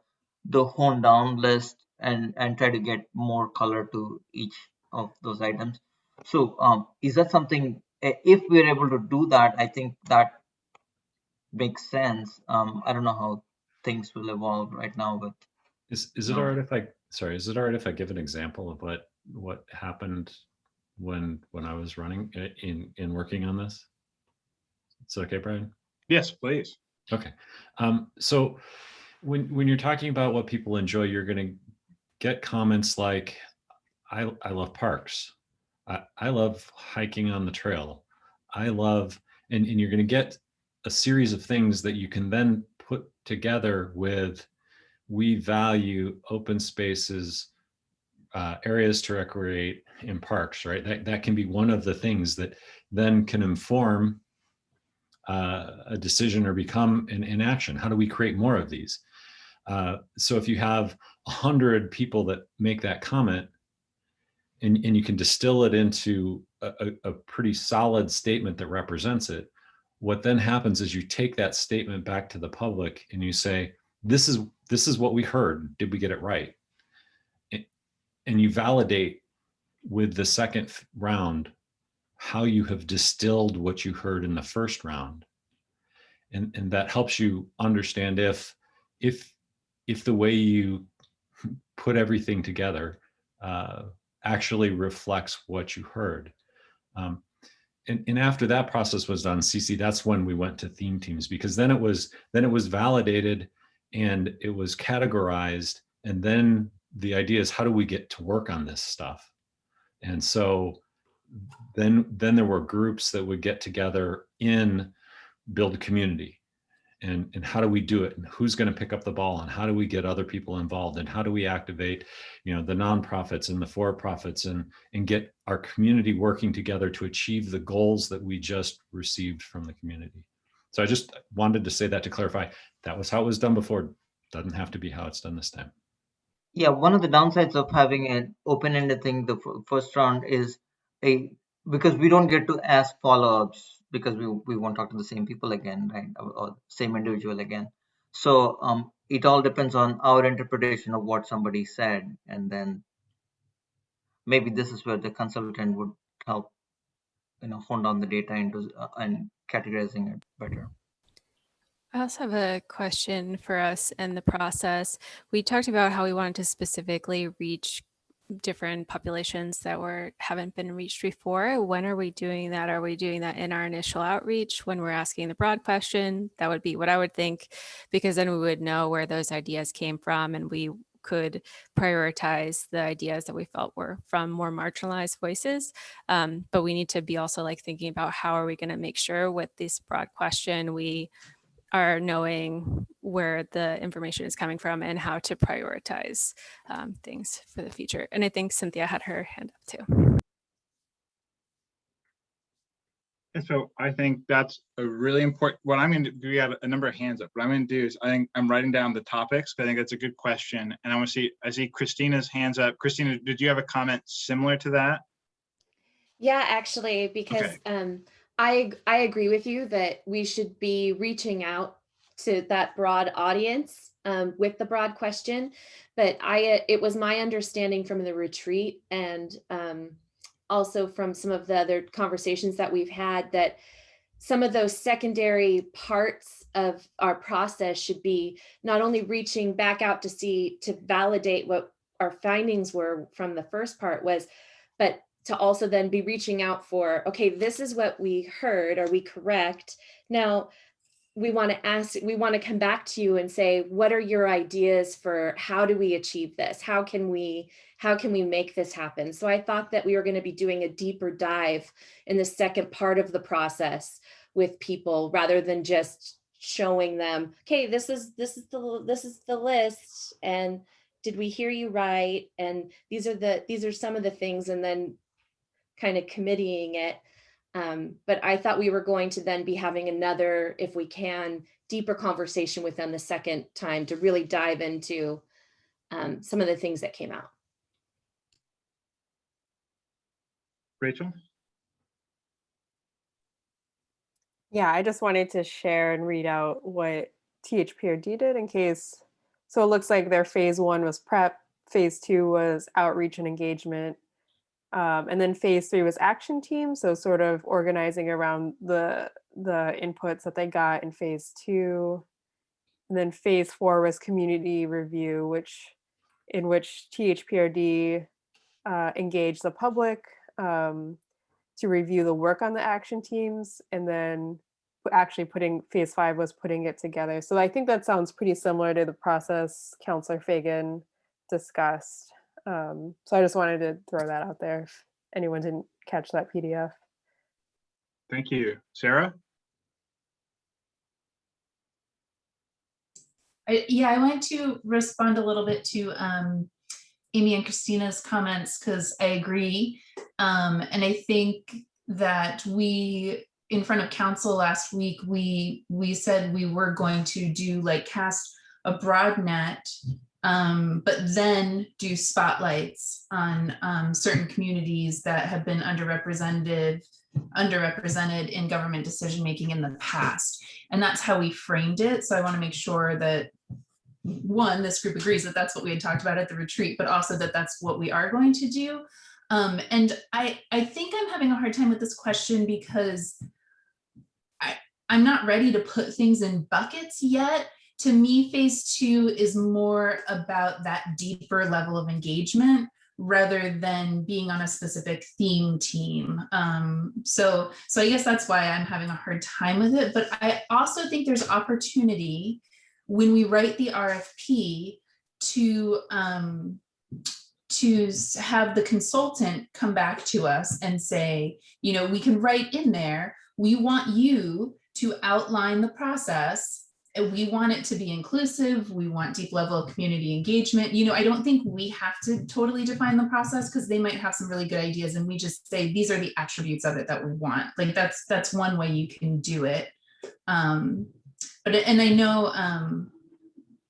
honed down list and try to get more color to each of those items. So is that something if we're able to do that, I think that makes sense. I don't know how things will evolve right now with. Is it all right if I, sorry, is it all right if I give an example of what happened when I was running in working on this? It's okay, Brian? Yes, please. Okay. So when you're talking about what people enjoy, you're going to get comments like, I love parks. I love hiking on the trail. I love, and you're going to get a series of things that you can then put together with, we value open spaces, areas to recreate in parks, right? That can be one of the things that then can inform a decision or become an action. How do we create more of these? So if you have 100 people that make that comment, and you can distill it into a pretty solid statement that represents it, what then happens is you take that statement back to the public and you say, this is what we heard. Did we get it right? And you validate with the second round how you have distilled what you heard in the first round. And that helps you understand if the way you put everything together actually reflects what you heard. And after that process was done, CeCe, that's when we went to theme teams, because then it was validated and it was categorized. And then the idea is, how do we get to work on this stuff? And so then there were groups that would get together in build community. And how do we do it? And who's going to pick up the ball? And how do we get other people involved? And how do we activate, the nonprofits and the for-profits and get our community working together to achieve the goals that we just received from the community? So I just wanted to say that to clarify, that was how it was done before. Doesn't have to be how it's done this time. Yeah, one of the downsides of having an open-ended thing the first round is because we don't get to ask follow-ups, because we won't talk to the same people again, right? Or same individual again. So it all depends on our interpretation of what somebody said, and then maybe this is where the consultant would help, hone down the data into and categorizing it better. I also have a question for us in the process. We talked about how we wanted to specifically reach different populations that haven't been reached before. When are we doing that? Are we doing that in our initial outreach when we're asking the broad question? That would be what I would think, because then we would know where those ideas came from and we could prioritize the ideas that we felt were from more marginalized voices. But we need to be also thinking about how are we going to make sure with this broad question we are knowing where the information is coming from and how to prioritize things for the future. And I think Cynthia had her hand up too. And so I think that's a really important, what I'm going to do, we have a number of hands up. What I'm going to do is I'm writing down the topics, but I think that's a good question. And I see Christina's hands up. Christina, did you have a comment similar to that? Yeah, actually, because okay. I agree with you that we should be reaching out to that broad audience with the broad question. But it was my understanding from the retreat and also from some of the other conversations that we've had that some of those secondary parts of our process should be not only reaching back out to validate what our findings were from the first part but to also then be reaching out for, okay, this is what we heard. Are we correct? Now, we want to come back to you and say, what are your ideas for how do we achieve this? How can we make this happen? So I thought that we were going to be doing a deeper dive in the second part of the process with people rather than just showing them, okay, this is the list, and did we hear you right? And these are some of the things, and then kind of committeeing it. But I thought we were going to then be having another, if we can, deeper conversation with them the second time to really dive into some of the things that came out. Rachel? Yeah, I just wanted to share and read out what THPRD did in case. So it looks like their phase 1 was prep, phase 2 was outreach and engagement, And then phase 3 was action team. So sort of organizing around the inputs that they got in phase 2. And then phase 4 was community review, in which THPRD engaged the public to review the work on the action teams, and then actually phase 5 was putting it together. So I think that sounds pretty similar to the process Councilor Fagin discussed. So I just wanted to throw that out there if anyone didn't catch that PDF. Thank you. Sarah? I wanted to respond a little bit to Amy and Christina's comments, because I agree. And I think that in front of council last week, we said we were going to do cast a broad net, but then do spotlights on certain communities that have been underrepresented in government decision-making in the past. And that's how we framed it. So I want to make sure that, one, this group agrees that that's what we had talked about at the retreat, but also that that's what we are going to do. And I think I'm having a hard time with this question because I'm not ready to put things in buckets yet. To me, phase 2 is more about that deeper level of engagement rather than being on a specific theme team. So I guess that's why I'm having a hard time with it. But I also think there's opportunity when we write the RFP to have the consultant come back to us and say, we can write in there, we want you to outline the process. And we want it to be inclusive. We want deep level of community engagement. I don't think we have to totally define the process, because they might have some really good ideas and we just say, these are the attributes of it that we want. That's one way you can do it. And I know,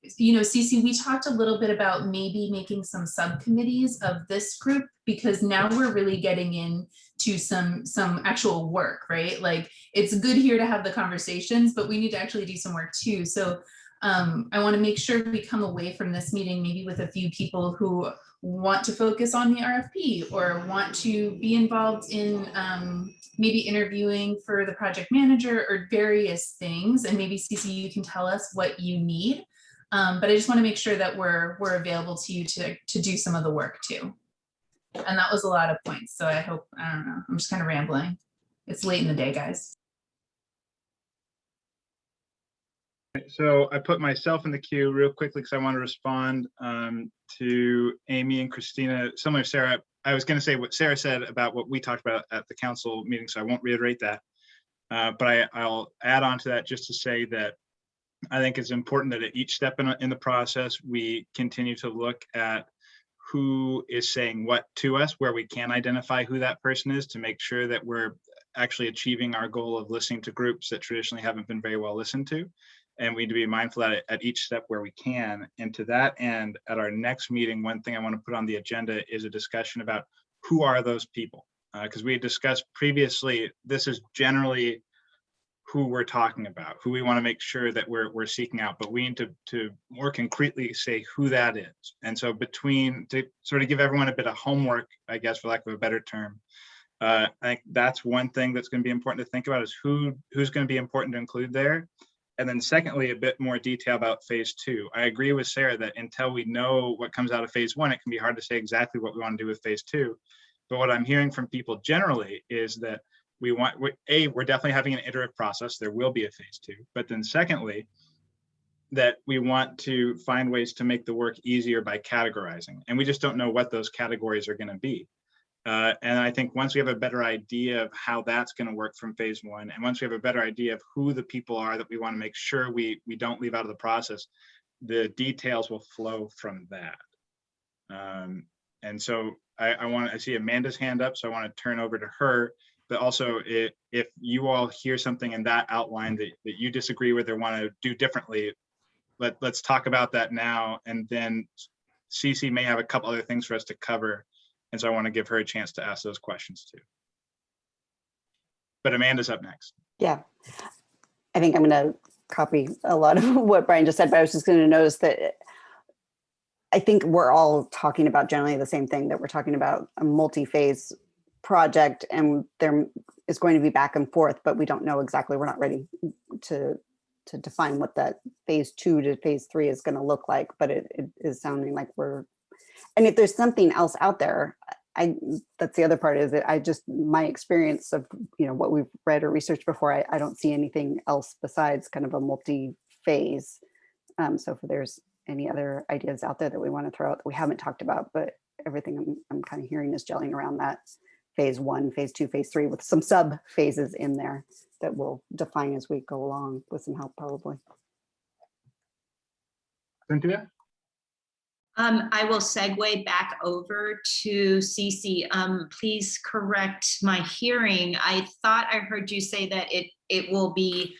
CeCe, we talked a little bit about maybe making some subcommittees of this group, because now we're really getting into some actual work, right? It's good here to have the conversations, but we need to actually do some work too. So I want to make sure we come away from this meeting maybe with a few people who want to focus on the RFP or want to be involved in maybe interviewing for the project manager or various things. And maybe CeCe, you can tell us what you need. But I just want to make sure that we're available to you to do some of the work too. And that was a lot of points. So I don't know, I'm just kind of rambling. It's late in the day, guys. So I put myself in the queue real quickly because I want to respond to Amy and Christina. Similar to Sarah, I was going to say what Sarah said about what we talked about at the council meeting, so I won't reiterate that. But I'll add on to that just to say that I think it's important that at each step in the process, we continue to look at who is saying what to us, where we can identify who that person is, to make sure that we're actually achieving our goal of listening to groups that traditionally haven't been very well listened to. And we need to be mindful at each step where we can. And to that end, at our next meeting, one thing I want to put on the agenda is a discussion about who are those people? Because we had discussed previously, this is generally who we're talking about, who we want to make sure that we're seeking out, but we need to more concretely say who that is. And so to sort of give everyone a bit of homework, I guess, for lack of a better term, I think that's one thing that's going to be important to think about, is who's going to be important to include there. And then secondly, a bit more detail about phase 2. I agree with Sarah that until we know what comes out of phase 1, it can be hard to say exactly what we want to do with phase 2. But what I'm hearing from people generally is that we're definitely having an iterative process. There will be a phase 2, but then secondly, that we want to find ways to make the work easier by categorizing. And we just don't know what those categories are going to be. And I think once we have a better idea of how that's going to work from phase 1, and once we have a better idea of who the people are that we want to make sure we don't leave out of the process, the details will flow from that. And so I see Amanda's hand up, so I want to turn over to her. But also, if you all hear something in that outline that you disagree with or want to do differently, let's talk about that now. And then CeCe may have a couple other things for us to cover. And so I want to give her a chance to ask those questions too. But Amanda's up next. Yeah, I think I'm going to copy a lot of what Brian just said, but I was just going to notice that I think we're all talking about generally the same thing, that we're talking about a multi-phase project, and there is going to be back and forth, but we don't know exactly, we're not ready to define what that phase 2 to phase 3 is going to look like, but it is sounding like we're, and if there's something else out there, that's the other part, is that I just, my experience of, you know, what we've read or researched before, I don't see anything else besides kind of a multi-phase. So if there's any other ideas out there that we want to throw out that we haven't talked about, but everything I'm kind of hearing is gelling around that phase 1, phase 2, phase 3, with some sub phases in there that we'll define as we go along with some help, probably. Cynthia? I will segue back over to CeCe. Please correct my hearing. I thought I heard you say that it will be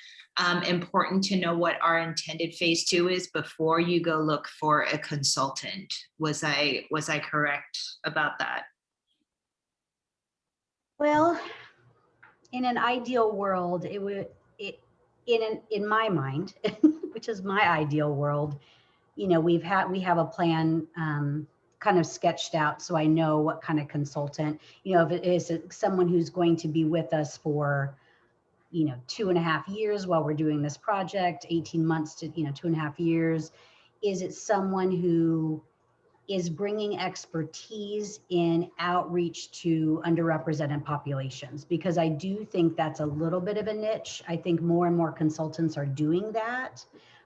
important to know what our intended phase 2 is before you go look for a consultant. Was I correct about that? Well, in an ideal world, in my mind, which is my ideal world, you know, we have a plan kind of sketched out, so I know what kind of consultant, you know, if it is someone who's going to be with us for, you know, 2.5 years while we're doing this project, 18 months to, you know, 2.5 years. Is it someone who is bringing expertise in outreach to underrepresented populations? Because I do think that's a little bit of a niche. I think more and more consultants are doing that,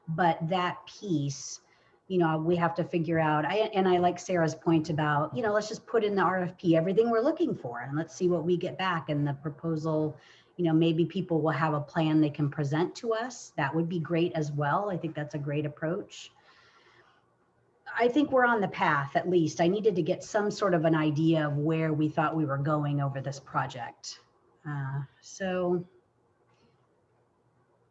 but that piece, you know, we have to figure out. And I like Sarah's point about, you know, let's just put in the RFP everything we're looking for, and let's see what we get back in the proposal. You know, maybe people will have a plan they can present to us. That would be great as well. I think that's a great approach. I think we're on the path, at least. I needed to get some sort of an idea of where we thought we were going over this project. So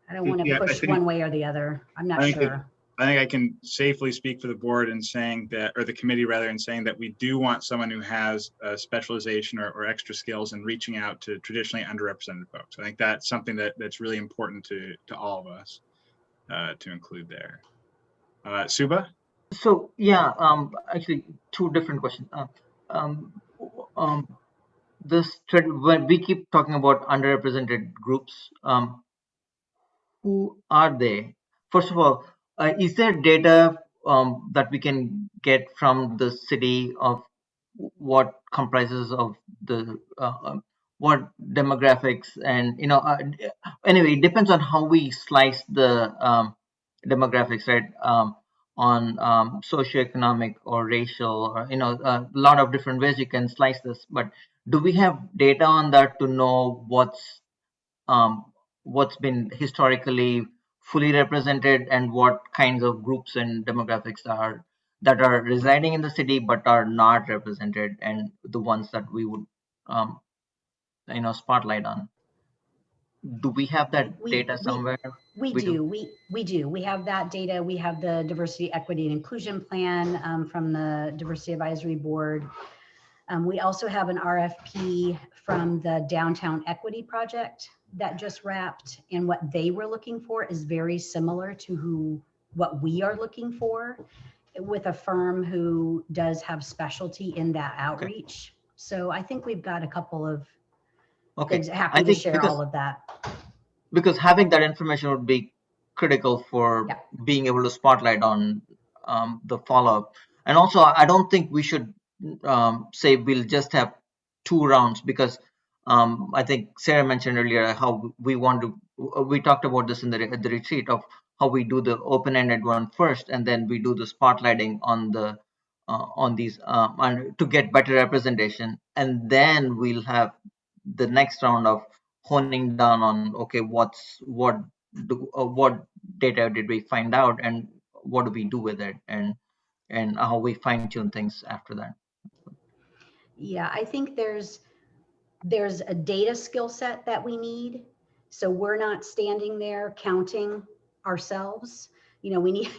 I don't want to push one way or the other. I'm not sure. I think I can safely speak for the board in saying that, or the committee rather, in saying that we do want someone who has a specialization or extra skills in reaching out to traditionally underrepresented folks. I think that's something that's really important to all of us to include there. Subba? So yeah, actually 2 different questions. When we keep talking about underrepresented groups, who are they? First of all, is there data that we can get from the city of what comprises of the what demographics, and you know, anyway, it depends on how we slice the demographics, right? On socioeconomic or racial, or you know, a lot of different ways you can slice this. But do we have data on that to know what's been historically fully represented, and what kinds of groups and demographics that are residing in the city but are not represented, and the ones that we would you know, spotlight on? Do we have that data somewhere? We do. We have that data. We have the diversity, equity, and inclusion plan from the Diversity Advisory Board. We also have an RFP from the Downtown Equity Project that just wrapped, and what they were looking for is very similar to what we are looking for, with a firm who does have specialty in that outreach. Okay. So I think we've got a couple of things. Happy to share all of that. Because having that information would be critical for being able to spotlight on the follow-up. And also, I don't think we should say we'll just have 2 rounds, because I think Sarah mentioned earlier how we talked about this in the retreat, of how we do the open-ended one first, and then we do the spotlighting on these to get better representation, and then we'll have the next round of honing down on, okay, what data did we find out, and what do we do with it, and how we fine-tune things after that. Yeah, I think there's a data skill set that we need. So we're not standing there counting ourselves. You know, we need,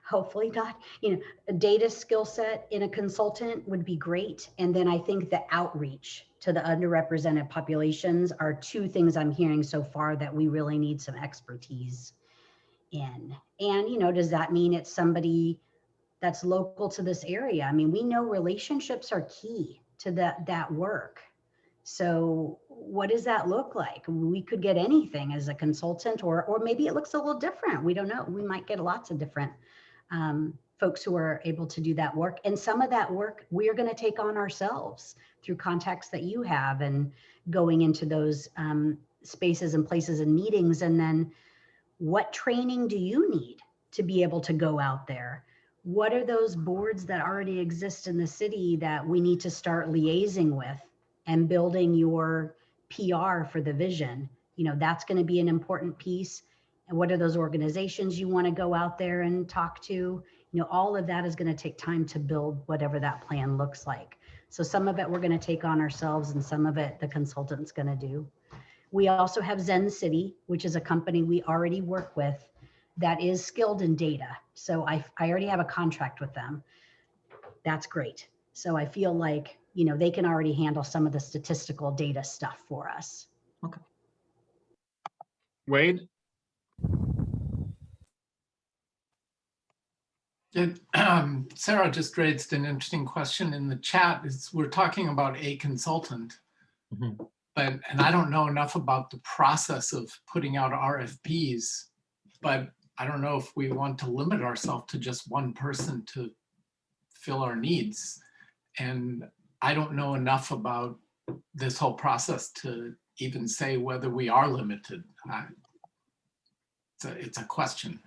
hopefully not, you know, a data skill set in a consultant would be great. And then I think the outreach to the underrepresented populations are 2 things I'm hearing so far that we really need some expertise in. And, you know, does that mean it's somebody that's local to this area. I mean, we know relationships are key to that work. So what does that look like? We could get anything as a consultant, or maybe it looks a little different. We don't know. We might get lots of different folks who are able to do that work. And some of that work we're going to take on ourselves through contacts that you have and going into those spaces and places and meetings. And then what training do you need to be able to go out there? What are those boards that already exist in the city that we need to start liaising with and building your PR for the vision? You know, that's going to be an important piece. And what are those organizations you want to go out there and talk to? You know, all of that is going to take time to build whatever that plan looks like. So some of it we're going to take on ourselves, and some of it the consultant's going to do. We also have Zen City, which is a company we already work with that is skilled in data. So I already have a contract with them. That's great. So I feel like, you know, they can already handle some of the statistical data stuff for us. Okay. Wade? Sarah just raised an interesting question in the chat. We're talking about a consultant, and I don't know enough about the process of putting out RFPs, but I don't know if we want to limit ourselves to just one person to fill our needs. And I don't know enough about this whole process to even say whether we are limited. It's a question.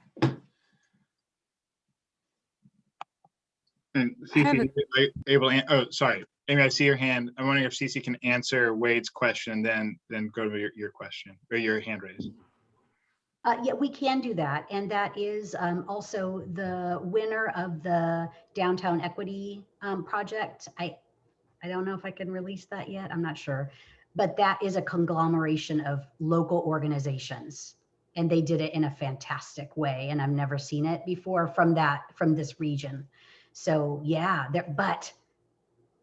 And CeCe, are you able to, oh, sorry, Amy, I see your hand. I'm wondering if CeCe can answer Wade's question, then go to your question or your hand raise. Yeah, we can do that. And that is also the winner of the Downtown Equity project. I don't know if I can release that yet. I'm not sure. But that is a conglomeration of local organizations. And they did it in a fantastic way. And I've never seen it before from this region. So yeah, but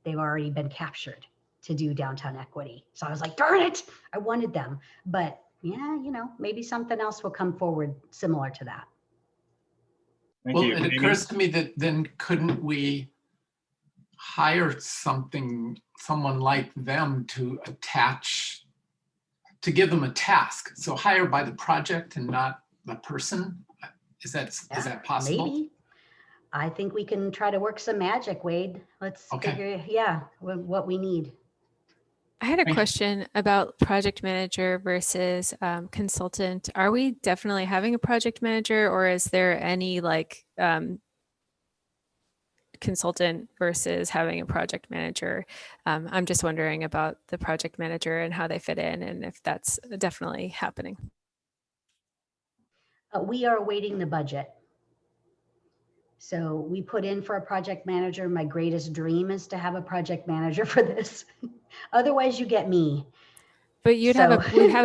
they've already been captured to do Downtown Equity. So I was like, darn it, I wanted them. But yeah, you know, maybe something else will come forward similar to that. Thank Well, you. it occurs to me that then couldn't we hire someone like them to give them a task? So hire by the project and not the person? Is that possible? Maybe. I think we can try to work some magic, Wade. Let's figure, what we need. I had a question about project manager versus consultant. Are we definitely having a project manager, or is there any like consultant versus having a project manager? I'm just wondering about the project manager and how they fit in, and if that's definitely happening. We are awaiting the budget. So we put in for a project manager. My greatest dream is to have a project manager for this. Otherwise you get me. But we'd have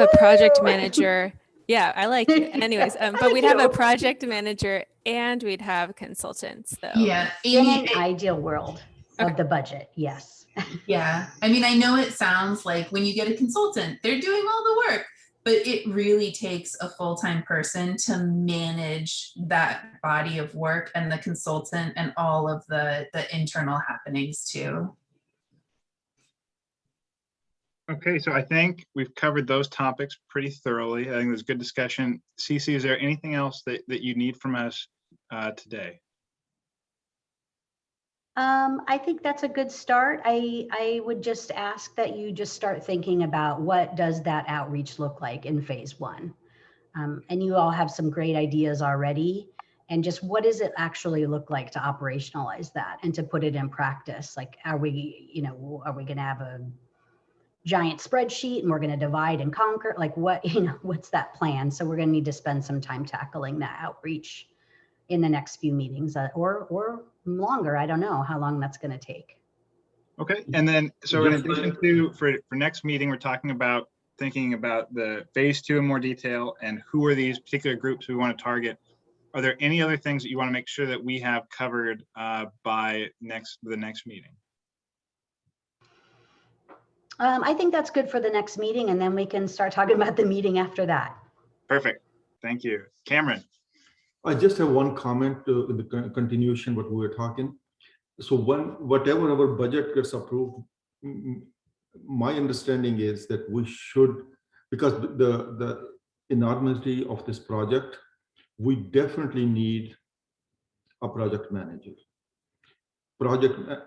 a project manager. Yeah, I like it. Anyways, but we'd have a project manager and we'd have consultants though. Yeah. In an ideal world of the budget, yes. Yeah. I mean, I know it sounds like when you get a consultant, they're doing all the work, but it really takes a full-time person to manage that body of work and the consultant and all of the internal happenings too. Okay, so I think we've covered those topics pretty thoroughly. I think there's good discussion. CeCe, is there anything else that you need from us today? I think that's a good start. I would just ask that you just start thinking about what does that outreach look like in phase one. And you all have some great ideas already. And just what does it actually look like to operationalize that and to put it in practice? Like, are we going to have a giant spreadsheet and we're going to divide and conquer? Like what's that plan? So we're going to need to spend some time tackling that outreach in the next few meetings or longer. I don't know how long that's going to take. Okay, and then so in addition to for next meeting, we're thinking about the phase two in more detail and who are these particular groups we want to target. Are there any other things that you want to make sure that we have covered by the next meeting? I think that's good for the next meeting, and then we can start talking about the meeting after that. Perfect. Thank you. Cameron. I just have one comment in the continuation what we were talking. So whatever our budget gets approved, my understanding is that we should, because the enormity of this project, we definitely need a project manager.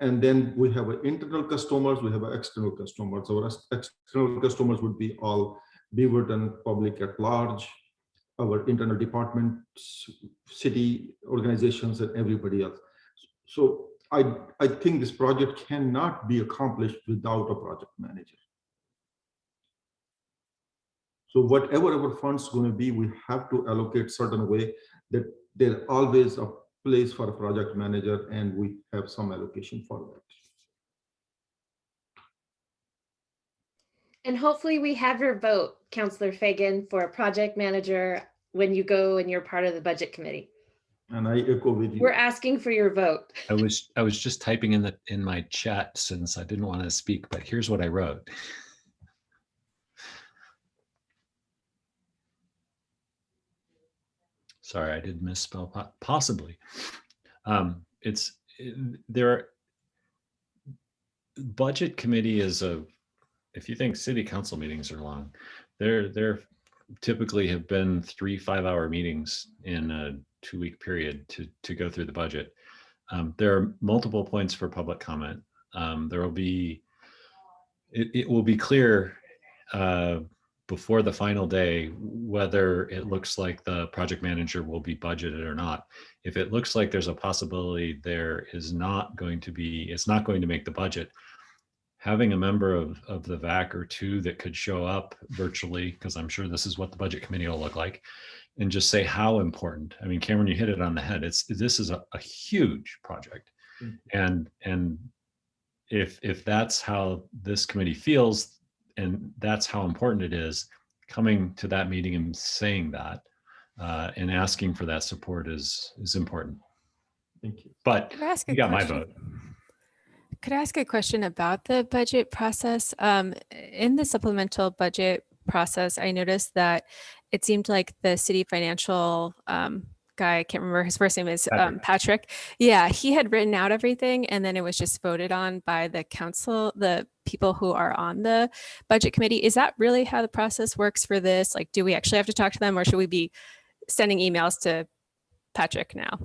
And then we have internal customers, we have external customers. Our external customers would be all Beaverton public at large, our internal departments, city organizations, and everybody else. So I think this project cannot be accomplished without a project manager. So whatever our funds going to be, we have to allocate certain way that there's always a place for a project manager, and we have some allocation for that. And hopefully we have your vote, Councilor Fagin, for a project manager when you go and you're part of the budget committee. And I echo with you. We're asking for your vote. I was just typing in my chat since I didn't want to speak, but here's what I wrote. Sorry, I did misspell possibly. Budget committee is if you think city council meetings are long, they're typically have been 3 5-hour meetings in a 2-week period to go through the budget. There are multiple points for public comment. There will be, it will be clear before the final day whether it looks like the project manager will be budgeted or not. If it looks like there's a possibility it's not going to make the budget, having a member of the VAC or two that could show up virtually, because I'm sure this is what the budget committee will look like, and just say how important. I mean, Cameron, you hit it on the head. This is a huge project. Mm-hmm. And if that's how this committee feels, and that's how important it is, coming to that meeting and saying that and asking for that support is important. Thank you. But you got my vote. Could I ask a question about the budget process? In the supplemental budget process, I noticed that it seemed like the city financial guy, I can't remember his first name is Patrick. Yeah, he had written out everything and then it was just voted on by the council, the people who are on the budget committee. Is that really how the process works for this? Like, do we actually have to talk to them, or should we be sending emails to Patrick now?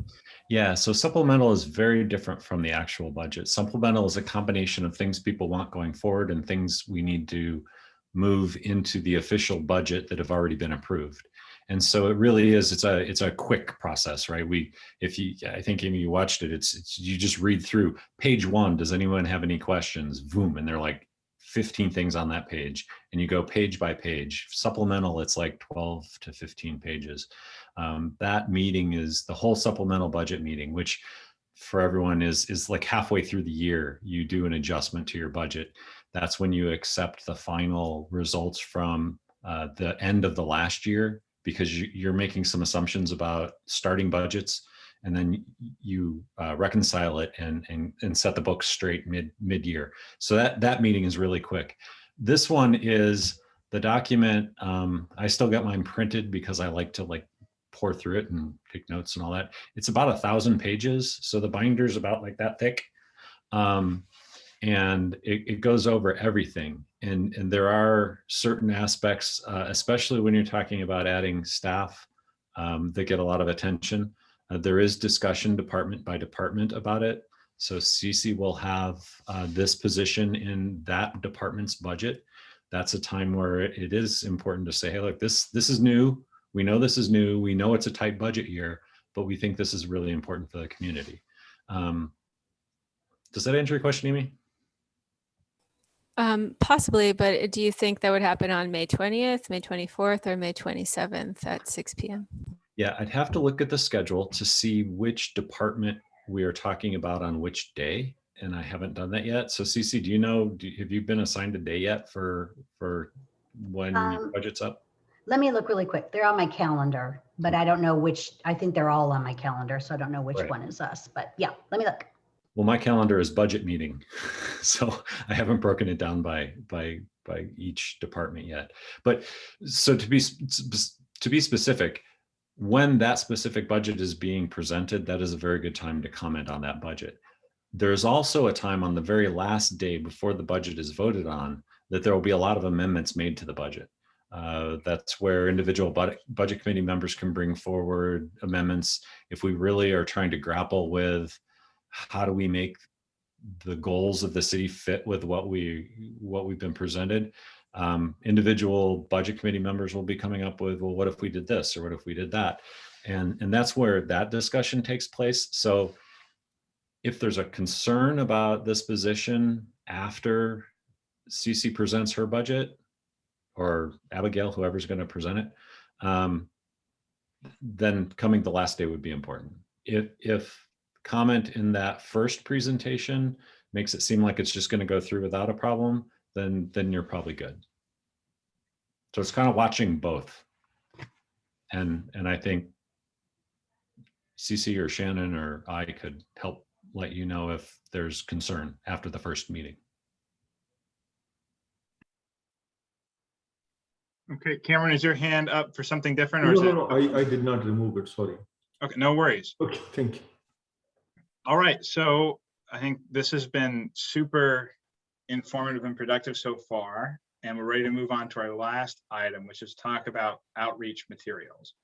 Yeah, so supplemental is very different from the actual budget. Supplemental is a combination of things people want going forward and things we need to move into the official budget that have already been approved. And so it really is, it's a quick process, right? I think Amy, you watched it, it's you just read through page 1. Does anyone have any questions? Boom, and they're like 15 things on that page, and you go page by page. Supplemental, it's like 12 to 15 pages. That meeting is the whole supplemental budget meeting, which for everyone is like halfway through the year, you do an adjustment to your budget. That's when you accept the final results from the end of the last year, because you're making some assumptions about starting budgets, and then you reconcile it and set the books straight mid-year. So that meeting is really quick. This one is the document. I still got mine printed because I like to pour through it and take notes and all that. It's about 1,000 pages. So the binder's about like that thick. And it goes over everything. And there are certain aspects, especially when you're talking about adding staff, that get a lot of attention. There is discussion department by department about it. So CeCe will have this position in that department's budget. That's a time where it is important to say, hey, look, this is new. We know this is new. We know it's a tight budget year, but we think this is really important for the community. Does that answer your question, Amy? Possibly, but do you think that would happen on May 20th, May 24th, or May 27th at 6 p.m.? Yeah, I'd have to look at the schedule to see which department we are talking about on which day, and I haven't done that yet. So CeCe, do you know, have you been assigned a day yet for when your budget's up? Let me look really quick. They're on my calendar, but I don't know which. I think they're all on my calendar, so I don't know which one is us. But yeah, let me look. Well, my calendar is budget meeting, so I haven't broken it down by each department yet. But so to be specific, when that specific budget is being presented, that is a very good time to comment on that budget. There's also a time on the very last day before the budget is voted on that there will be a lot of amendments made to the budget. That's where individual budget committee members can bring forward amendments. If we really are trying to grapple with how do we make the goals of the city fit with what we've been presented, individual budget committee members will be coming up with, well, what if we did this or what if we did that? And that's where that discussion takes place. So if there's a concern about this position after CeCe presents her budget, or Abigail, whoever's going to present it, then coming the last day would be important. If comment in that first presentation makes it seem like it's just going to go through without a problem, then you're probably good. So it's kind of watching both. And I think CeCe or Shannon or I could help let you know if there's concern after the first meeting. Okay, Cameron, is your hand up for something different? Or No, I did not remove it, sorry. Okay, no worries. Okay, thank you. All right, so I think this has been super informative and productive so far, and we're ready to move on to our last item, which is talk about outreach materials.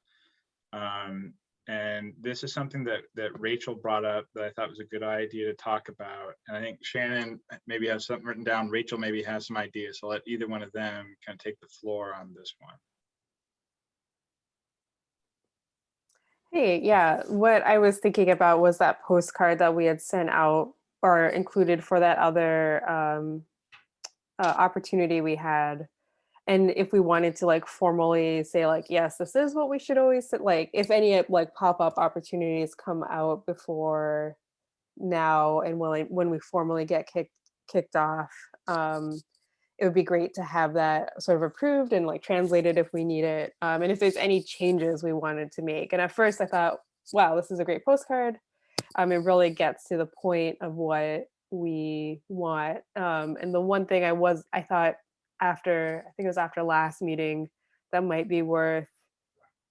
And this is something that Rachel brought up that I thought was a good idea to talk about. And I think Shannon maybe has something written down. Rachel maybe has some ideas. So I'll let either one of them kind of take the floor on this one. Hey, yeah, what I was thinking about was that postcard that we had sent out or included for that other opportunity we had. And if we wanted to like formally say like, yes, this is what we should always say, like if any like pop-up opportunities come out before now and when we formally get kicked off, it would be great to have that sort of approved and like translated if we need it. And if there's any changes we wanted to make. And at first I thought, wow, this is a great postcard. It really gets to the point of what we want. And the one thing I thought after, I think it was after last meeting, that might be worth,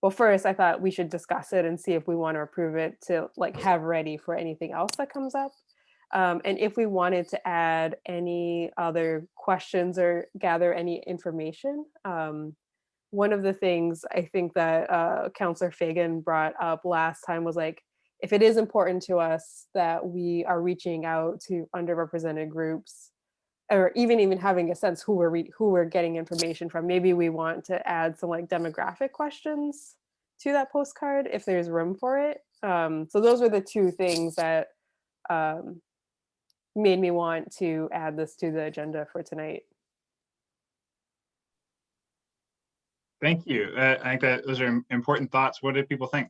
well, first I thought we should discuss it and see if we want to approve it to like have ready for anything else that comes up. And if we wanted to add any other questions or gather any information, one of the things I think that Councilor Fagin brought up last time was like, if it is important to us that we are reaching out to underrepresented groups, or even having a sense who we're getting information from, maybe we want to add some like demographic questions to that postcard if there's room for it. So those were the two things that made me want to add this to the agenda for tonight. Thank you. I think that those are important thoughts. What did people think?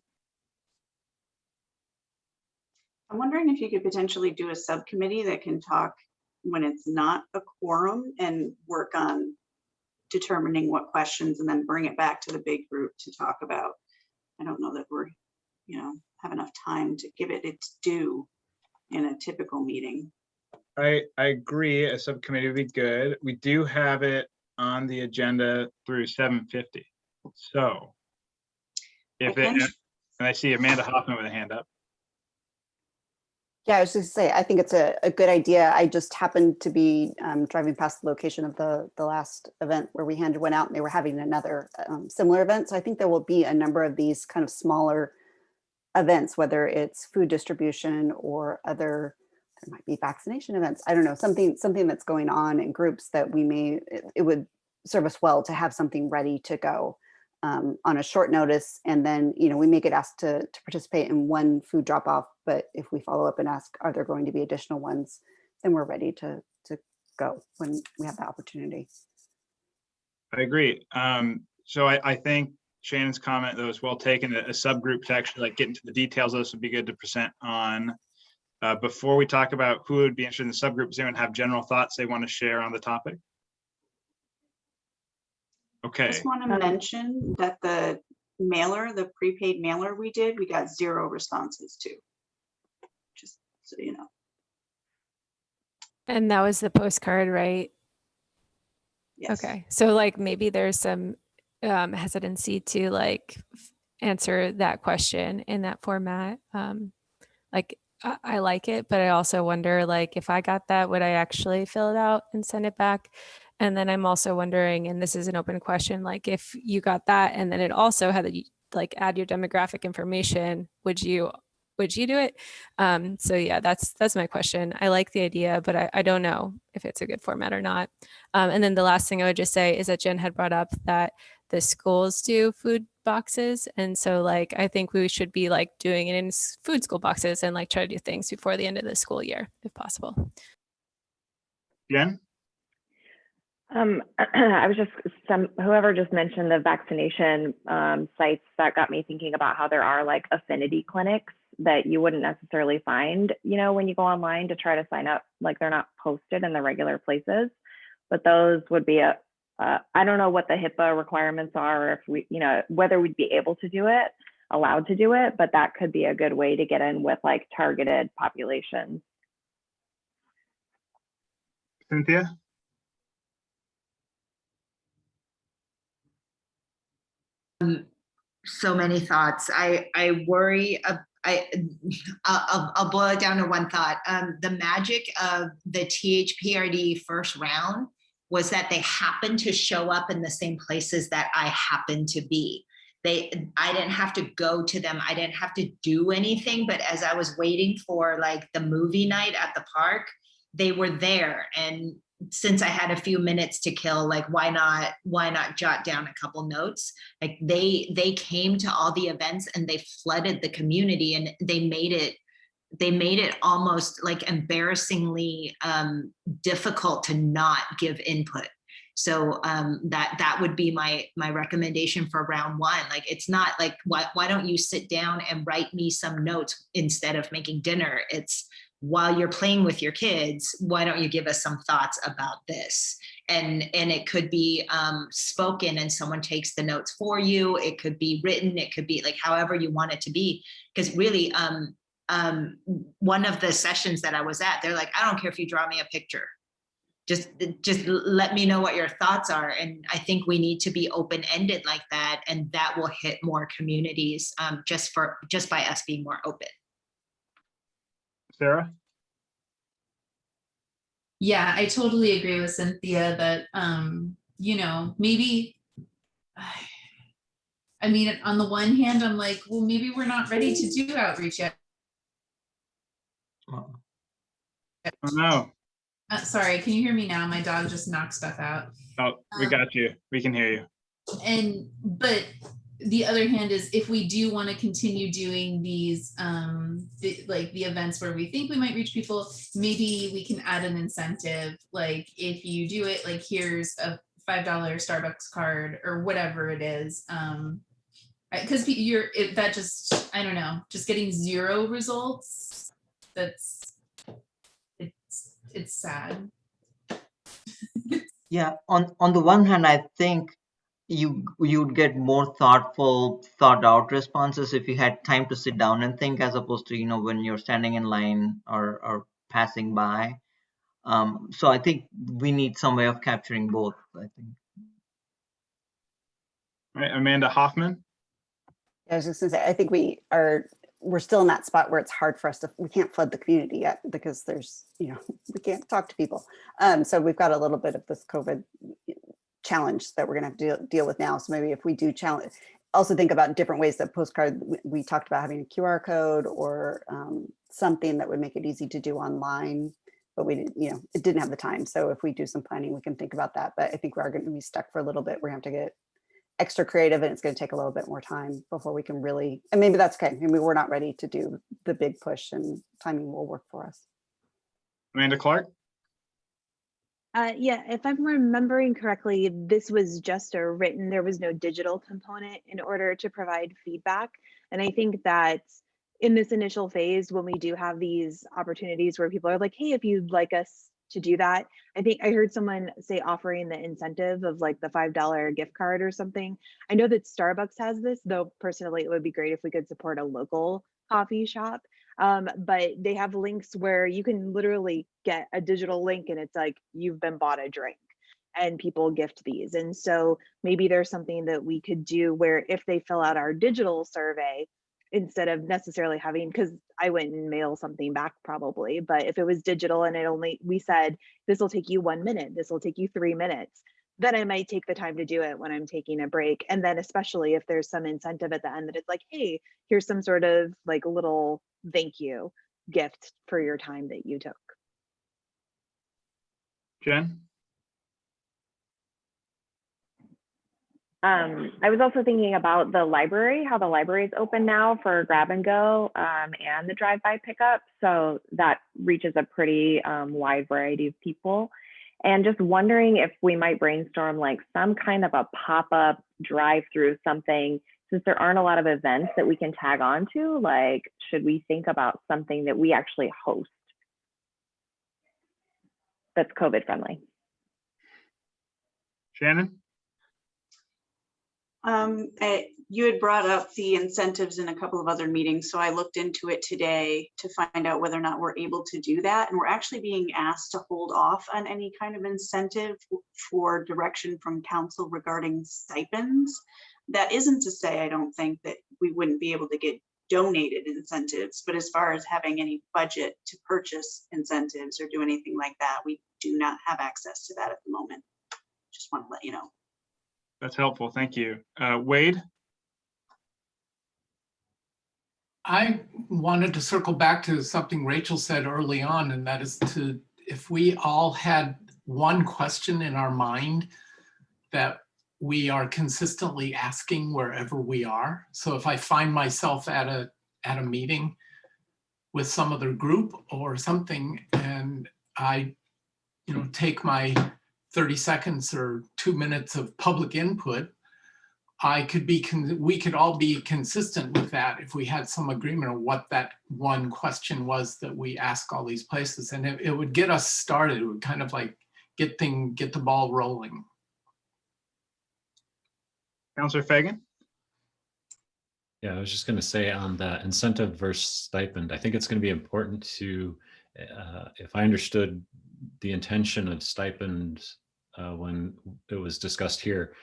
I'm wondering if you could potentially do a subcommittee that can talk when it's not a quorum and work on determining what questions and then bring it back to the big group to talk about. I don't know that we're, have enough time to give it its due in a typical meeting. I agree. A subcommittee would be good. We do have it on the agenda through 7:50. So and I see Amanda Hoffman with a hand up. Yeah, I was just gonna say, I think it's a good idea. I just happened to be driving past the location of the last event where we handed one out, and they were having another similar event. So I think there will be a number of these kind of smaller events, whether it's food distribution or other, there might be vaccination events. I don't know, something that's going on in groups that it would serve us well to have something ready to go on a short notice. And then, we may get asked to participate in one food drop off, but if we follow up and ask, are there going to be additional ones, then we're ready to go when we have the opportunity. I agree. So I think Shannon's comment though is well taken. A subgroup to actually like get into the details of this would be good to present on. Before we talk about who would be interested in the subgroup, does anyone have general thoughts they want to share on the topic? Okay. I just want to mention that the prepaid mailer we did, we got 0 responses to. Just so you know. And that was the postcard, right? Yes. Okay. So like maybe there's some hesitancy to like answer that question in that format. Like I like it, but I also wonder, like, if I got that, would I actually fill it out and send it back? And then I'm also wondering, and this is an open question, like if you got that and then it also had to like add your demographic information, would you do it? So yeah, that's my question. I like the idea, but I don't know if it's a good format or not. And then the last thing I would just say is that Jen had brought up that the schools do food boxes. And so like, I think we should be like doing it in food school boxes and like try to do things before the end of the school year, if possible. Jen? I was just, whoever just mentioned the vaccination sites, that got me thinking about how there are like affinity clinics that you wouldn't necessarily find, you know, when you go online to try to sign up, like they're not posted in the regular places, but those would be I don't know what the HIPAA requirements are, or if we, you know, whether we'd be able to do it, allowed to do it, but that could be a good way to get in with like targeted populations. Cynthia? So many thoughts. I worry. I'll boil it down to one thought. The magic of the THPRD first round was that they happened to show up in the same places that I happened to be. I didn't have to go to them. I didn't have to do anything, but as I was waiting for like the movie night at the park, they were there. And since I had a few minutes to kill, like why not jot down a couple notes? Like they came to all the events and they flooded the community, and they made it almost like embarrassingly difficult to not give input. So that would be my recommendation for round one. Like, it's not like, why don't you sit down and write me some notes instead of making dinner? It's, while you're playing with your kids, why don't you give us some thoughts about this? And it could be spoken and someone takes the notes for you. It could be written. It could be like however you want it to be. Because really, one of the sessions that I was at, they're like, I don't care if you draw me a picture. Just let me know what your thoughts are. And I think we need to be open-ended like that. And that will hit more communities just by us being more open. Sarah? Yeah, I totally agree with Cynthia that, you know, maybe, I mean, on the one hand, I'm like, well, maybe we're not ready to do outreach yet. Oh no. Sorry, can you hear me now? My dog just knocked stuff out. Oh, we got you. We can hear you. But the other hand is, if we do want to continue doing these, like the events where we think we might reach people, maybe we can add an incentive. Like, if you do it, like, here's a $5 Starbucks card or whatever it is. Because that just, I don't know, just getting 0 results. It's sad. Yeah, on the one hand, I think you'd get more thoughtful, thought out responses if you had time to sit down and think, as opposed to, you know, when you're standing in line or passing by. So I think we need some way of capturing both, I think. All right, Amanda Hoffman. I was just gonna say, I think we're still in that spot where it's hard for us we can't flood the community yet because there's, you know, we can't talk to people. So we've got a little bit of this COVID challenge that we're gonna have to deal with now. So maybe if we do challenge, also think about different ways that postcard, we talked about having a QR code or something that would make it easy to do online, but we didn't, you know, it didn't have the time. So if we do some planning, we can think about that. But I think we are going to be stuck for a little bit. We're going to have to get extra creative, and it's going to take a little bit more time before we can really, and maybe that's okay. Maybe we're not ready to do the big push, and timing will work for us. Amanda Clark. Yeah, if I'm remembering correctly, this was just a written, there was no digital component in order to provide feedback. And I think that in this initial phase, when we do have these opportunities where people are like, hey, if you'd like us to do that, I think I heard someone say offering the incentive of like the $5 gift card or something. I know that Starbucks has this, though personally, it would be great if we could support a local coffee shop. But they have links where you can literally get a digital link and it's like, you've been bought a drink. and people gift these. And so maybe there's something that we could do where if they fill out our digital survey, instead of necessarily having, because I went and mail something back probably, but if it was digital and we said, this will take you 1 minute, this will take you 3 minutes, then I might take the time to do it when I'm taking a break. And then especially if there's some incentive at the end that it's like, hey, here's some sort of like little thank you gift for your time that you took. Jen? I was also thinking about the library, how the library is open now for grab and go and the drive-by pickup. So that reaches a pretty wide variety of people. And just wondering if we might brainstorm like some kind of a pop-up drive-through something, since there aren't a lot of events that we can tag on to, like, should we think about something that we actually host that's COVID friendly? Shannon? You had brought up the incentives in a couple of other meetings, so I looked into it today to find out whether or not we're able to do that. And we're actually being asked to hold off on any kind of incentive for direction from council regarding stipends. That isn't to say I don't think that we wouldn't be able to get donated incentives, but as far as having any budget to purchase incentives or do anything like that, we do not have access to that at the moment. Just want to let you know. That's helpful. Thank you. Wade? I wanted to circle back to something Rachel said early on, and that is if we all had one question in our mind that we are consistently asking wherever we are. So if I find myself at a meeting with some other group or something, and I, take my 30 seconds or 2 minutes of public input, we could all be consistent with that if we had some agreement on what that one question was that we ask all these places, and it would get us started. It would kind of like get the ball rolling. Councilor Fagin? Yeah, I was just going to say on the incentive versus stipend, I think it's going to be important to, if I understood the intention of stipend when it was discussed here,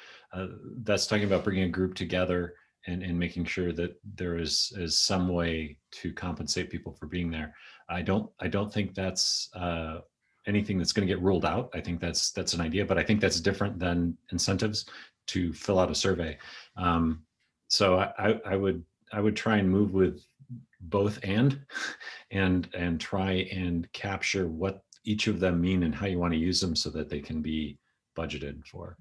that's talking about bringing a group together and making sure that there is some way to compensate people for being there. I don't think that's anything that's going to get ruled out. I think that's an idea, but I think that's different than incentives to fill out a survey. So I would try and move with both and try and capture what each of them mean and how you want to use them so that they can be budgeted for.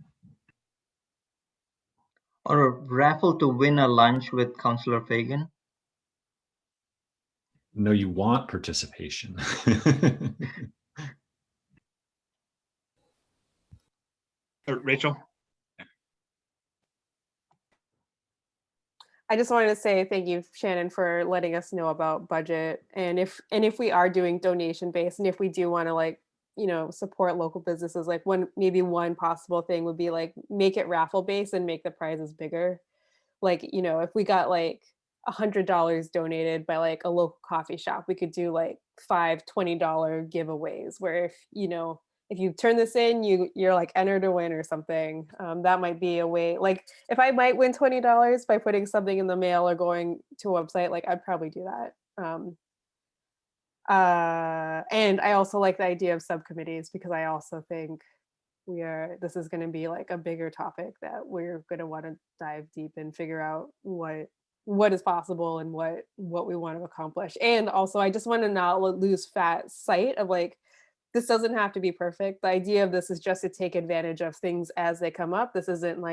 Or a raffle to win a lunch with Councilor Fagin? No, you want participation. Rachel? I just wanted to say thank you, Shannon, for letting us know about budget. And if we are doing donation based, and if we do want to support local businesses, maybe one possible thing would be make it raffle based and make the prizes bigger. If we got $100 donated by a local coffee shop, we could do $5 $20 giveaways where if you turn this in, you're entered to win or something. That might be a way. If I might win $20 by putting something in the mail or going to a website, I'd probably do that. And I also like the idea of subcommittees, because I also think this is going to be a bigger topic that we're going to want to dive deep and figure out what is possible and what we want to accomplish. And also, I just want to not lose sight of this doesn't have to be perfect. The idea of this is just to take advantage of things as they come up. This isn't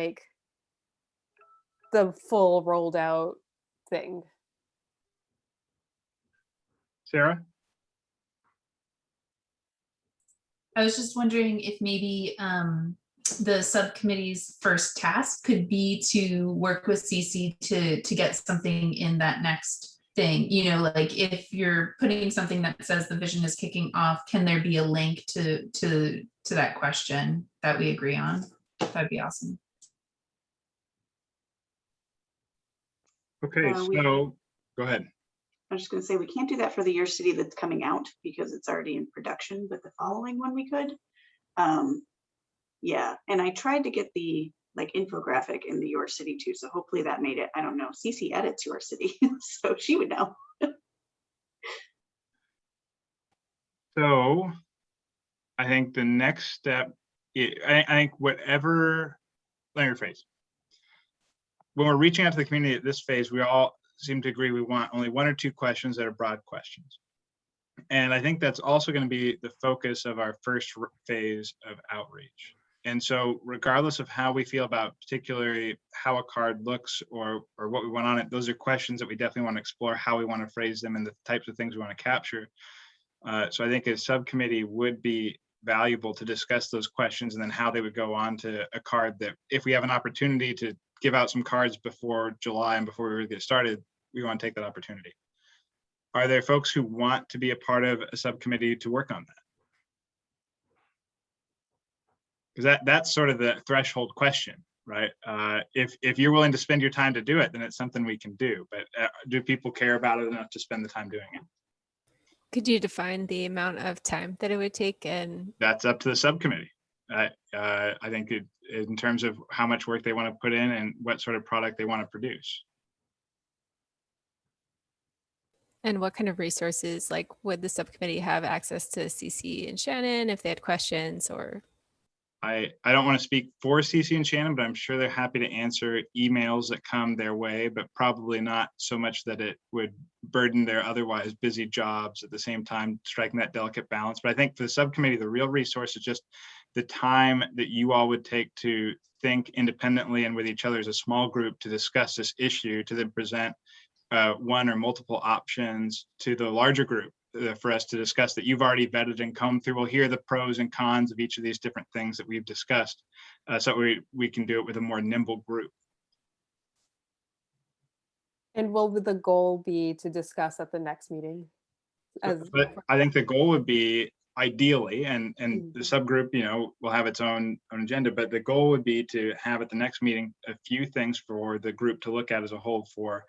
the full rolled out thing. Sarah? I was just wondering if maybe the subcommittee's first task could be to work with CeCe to get something in that next thing. If you're putting something that says the vision is kicking off, can there be a link to that question that we agree on? That'd be awesome. Okay, so go ahead. I was just going to say, we can't do that for the Your City that's coming out because it's already in production, but the following one we could. Yeah, and I tried to get the like infographic in the Your City too, so hopefully that made it. I don't know. CeCe edits Your City, so she would know. So I think the next step, I think whatever, let me rephrase. When we're reaching out to the community at this phase, we all seem to agree we want only 1 or 2 questions that are broad questions. And I think that's also going to be the focus of our first phase of outreach. And so regardless of how we feel about particularly how a card looks or what we want on it, those are questions that we definitely want to explore how we want to phrase them and the types of things we want to capture. So I think a subcommittee would be valuable to discuss those questions and then how they would go on to a card that if we have an opportunity to give out some cards before July and before we really get started, we want to take that opportunity. Are there folks who want to be a part of a subcommittee to work on that? Because that's sort of the threshold question, right? If you're willing to spend your time to do it, then it's something we can do. But do people care about it enough to spend the time doing it? Could you define the amount of time that it would take? And that's up to the subcommittee. I think in terms of how much work they want to put in and what sort of product they want to produce. And what kind of resources, like would the subcommittee have access to CeCe and Shannon if they had questions or? I don't want to speak for CeCe and Shannon, but I'm sure they're happy to answer emails that come their way, but probably not so much that it would burden their otherwise busy jobs, at the same time striking that delicate balance. But I think for the subcommittee, the real resource is just the time that you all would take to think independently and with each other as a small group to discuss this issue, to then present 1 or multiple options to the larger group for us to discuss that you've already vetted and come through. We'll hear the pros and cons of each of these different things that we've discussed, so we can do it with a more nimble group. And will the goal be to discuss at the next meeting? But I think the goal would be ideally, and the subgroup, will have its own agenda, but the goal would be to have at the next meeting a few things for the group to look at as a whole for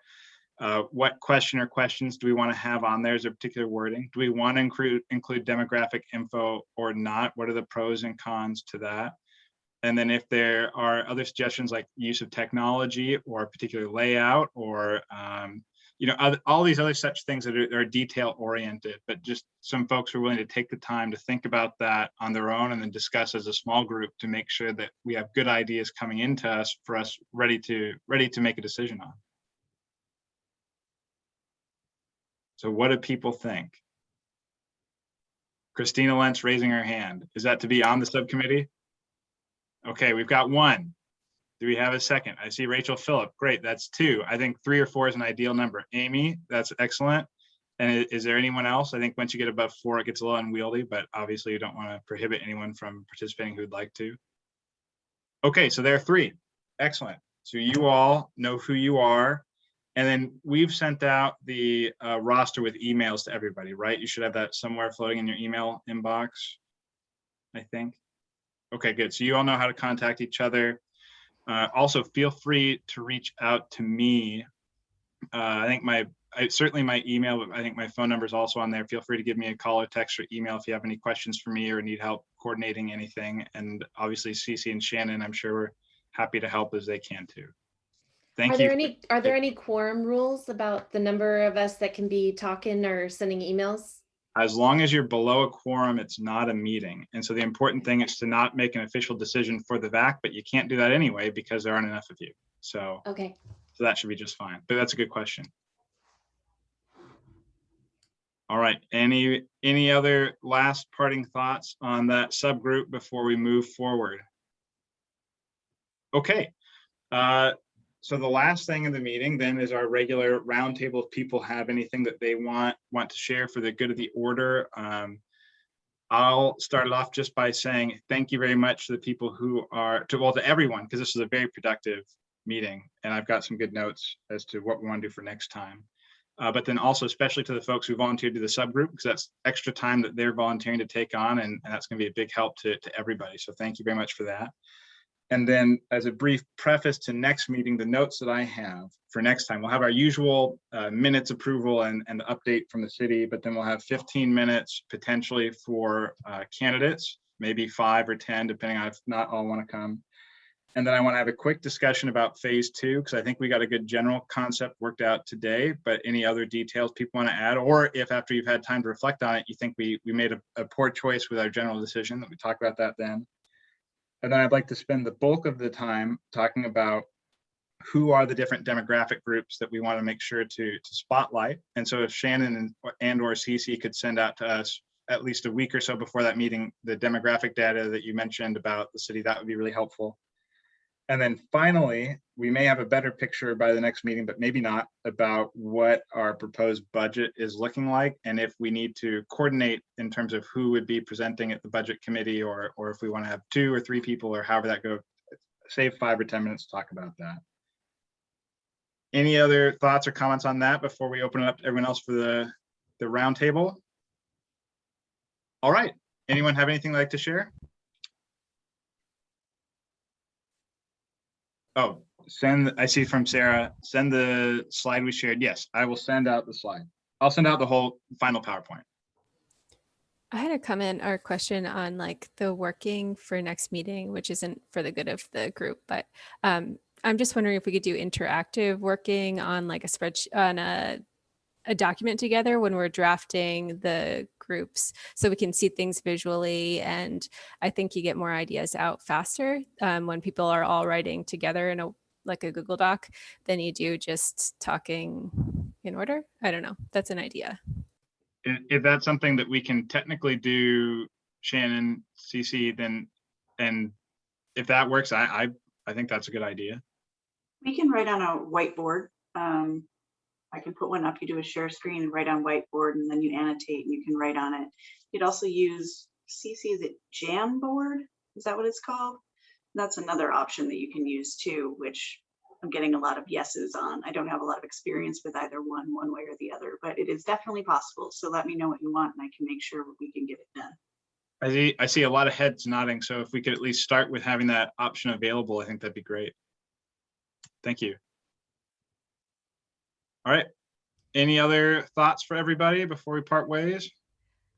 what question or questions do we want to have on there? Is there particular wording? Do we want to include demographic info or not? What are the pros and cons to that? And then if there are other suggestions like use of technology or a particular layout or all these other such things that are detail oriented, but just some folks are willing to take the time to think about that on their own and then discuss as a small group to make sure that we have good ideas coming into us for us ready to make a decision on. So what do people think? Christina Lent's raising her hand. Is that to be on the subcommittee? Okay, we've got 1. Do we have a second? I see Rachel Phillip. Great, that's 2. I think 3 or 4 is an ideal number. Amy, that's excellent. And is there anyone else? I think once you get above 4, it gets a little unwieldy, but obviously you don't want to prohibit anyone from participating who'd like to. Okay, so there are 3. Excellent. So you all know who you are. And then we've sent out the roster with emails to everybody, right? You should have that somewhere floating in your email inbox, I think. Okay, good. So you all know how to contact each other. Also, feel free to reach out to me. I think certainly my email, but I think my phone number is also on there. Feel free to give me a call or text or email if you have any questions for me or need help coordinating anything. And obviously CeCe and Shannon, I'm sure we're happy to help as they can too. Thank you. Are there any quorum rules about the number of us that can be talking or sending emails? As long as you're below a quorum, it's not a meeting. And so the important thing is to not make an official decision for the VAC, but you can't do that anyway because there aren't enough of you. So, okay. So that should be just fine. But that's a good question. All right. Any other last parting thoughts on that subgroup before we move forward? Okay. So the last thing in the meeting then is our regular roundtable. If people have anything that they want to share for the good of the order, I'll start it off just by saying thank you very much to the people who are, to everyone, because this is a very productive meeting and I've got some good notes as to what we want to do for next time. But then also especially to the folks who volunteered to the subgroup, because that's extra time that they're volunteering to take on, and that's going to be a big help to everybody. So thank you very much for that. And then as a brief preface to next meeting, the notes that I have for next time, we'll have our usual minutes approval and update from the city, but then we'll have 15 minutes potentially for candidates, maybe 5 or 10, depending on if not all want to come. And then I want to have a quick discussion about phase 2, because I think we got a good general concept worked out today, but any other details people want to add, or if after you've had time to reflect on it, you think we made a poor choice with our general decision, that we talk about that then. And then I'd like to spend the bulk of the time talking about who are the different demographic groups that we want to make sure to spotlight. And so if Shannon and or CeCe could send out to us at least a week or so before that meeting, the demographic data that you mentioned about the city, that would be really helpful. And then finally, we may have a better picture by the next meeting, but maybe not, about what our proposed budget is looking like, and if we need to coordinate in terms of who would be presenting at the budget committee, or if we want to have 2 or 3 people, or however that goes. Save 5 or 10 minutes to talk about that. Any other thoughts or comments on that before we open it up to everyone else for the roundtable? All right. Anyone have anything they'd like to share? Oh, I see from Sarah, send the slide we shared. Yes, I will send out the slide. I'll send out the whole final PowerPoint. I had a comment or question on like the working for next meeting, which isn't for the good of the group, but I'm just wondering if we could do interactive working on like a spreadsheet, on a document together when we're drafting the groups, so we can see things visually. And I think you get more ideas out faster when people are all writing together in like a Google Doc than you do just talking in order. I don't know. That's an idea. If that's something that we can technically do, Shannon, CeCe, then, and if that works, I think that's a good idea. We can write on a whiteboard. I can put one up, you do a share screen and write on whiteboard, and then you annotate and you can write on it. You'd also use CeCe, is it Jamboard? Is that what it's called? That's another option that you can use too, which I'm getting a lot of yeses on. I don't have a lot of experience with either one way or the other, but it is definitely possible. So let me know what you want and I can make sure we can get it done. I see a lot of heads nodding. So if we could at least start with having that option available, I think that'd be great. Thank you. All right. Any other thoughts for everybody before we part ways?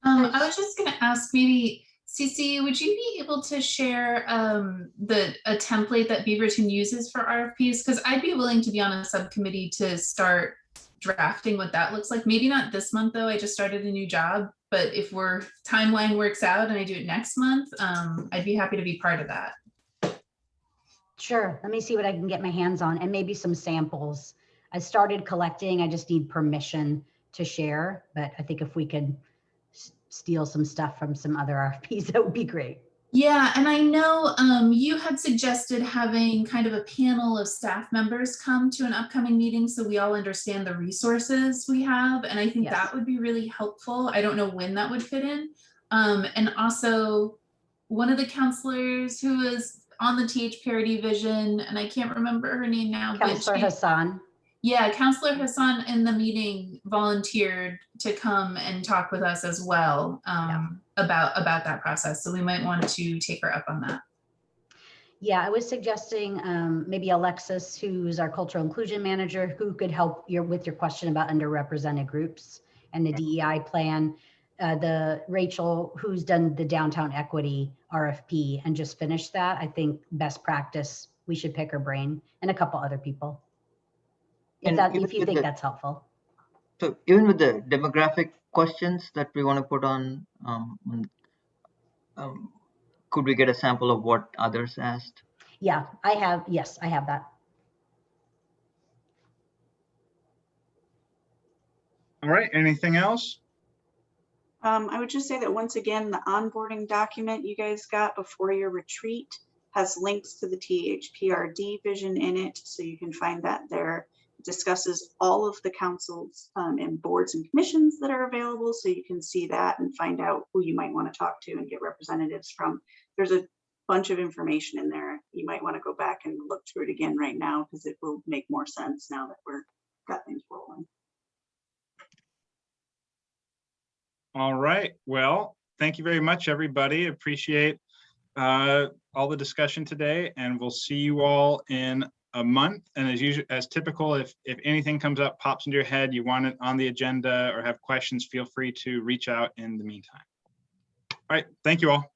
I was just going to ask, maybe CeCe, would you be able to share a template that Beaverton uses for RFPs? Because I'd be willing to be on a subcommittee to start drafting what that looks like. Maybe not this month though. I just started a new job, but if timeline works out and I do it next month, I'd be happy to be part of that. Sure. Let me see what I can get my hands on, and maybe some samples. I started collecting. I just need permission to share, but I think if we could steal some stuff from some other RFPs, that would be great. Yeah, and I know you had suggested having kind of a panel of staff members come to an upcoming meeting so we all understand the resources we have, and I think that would be really helpful. I don't know when that would fit in. And also, one of the counselors who is on the TH Parity Vision, and I can't remember her name now. Councilor Hassan. Yeah, Councilor Hassan in the meeting volunteered to come and talk with us as well about that process. So we might want to take her up on that. Yeah, I was suggesting maybe Alexis, who's our cultural inclusion manager, who could help with your question about underrepresented groups and the DEI plan. The Rachel, who's done the downtown equity RFP and just finished that. I think best practice, we should pick her brain, and a couple other people. If you think that's helpful. So even with the demographic questions that we want to put on, could we get a sample of what others asked? Yeah, I have that. All right, anything else? I would just say that once again, the onboarding document you guys got before your retreat has links to the THPRD vision in it, so you can find that there. It discusses all of the councils and boards and commissions that are available, so you can see that and find out who you might want to talk to and get representatives from. There's a bunch of information in there. You might want to go back and look through it again right now, because it will make more sense now that we're got things rolling. All right, well, thank you very much, everybody. Appreciate all the discussion today, and we'll see you all in a month. And as usual, as typical, if anything comes up, pops into your head, you want it on the agenda or have questions, feel free to reach out in the meantime. All right, thank you all.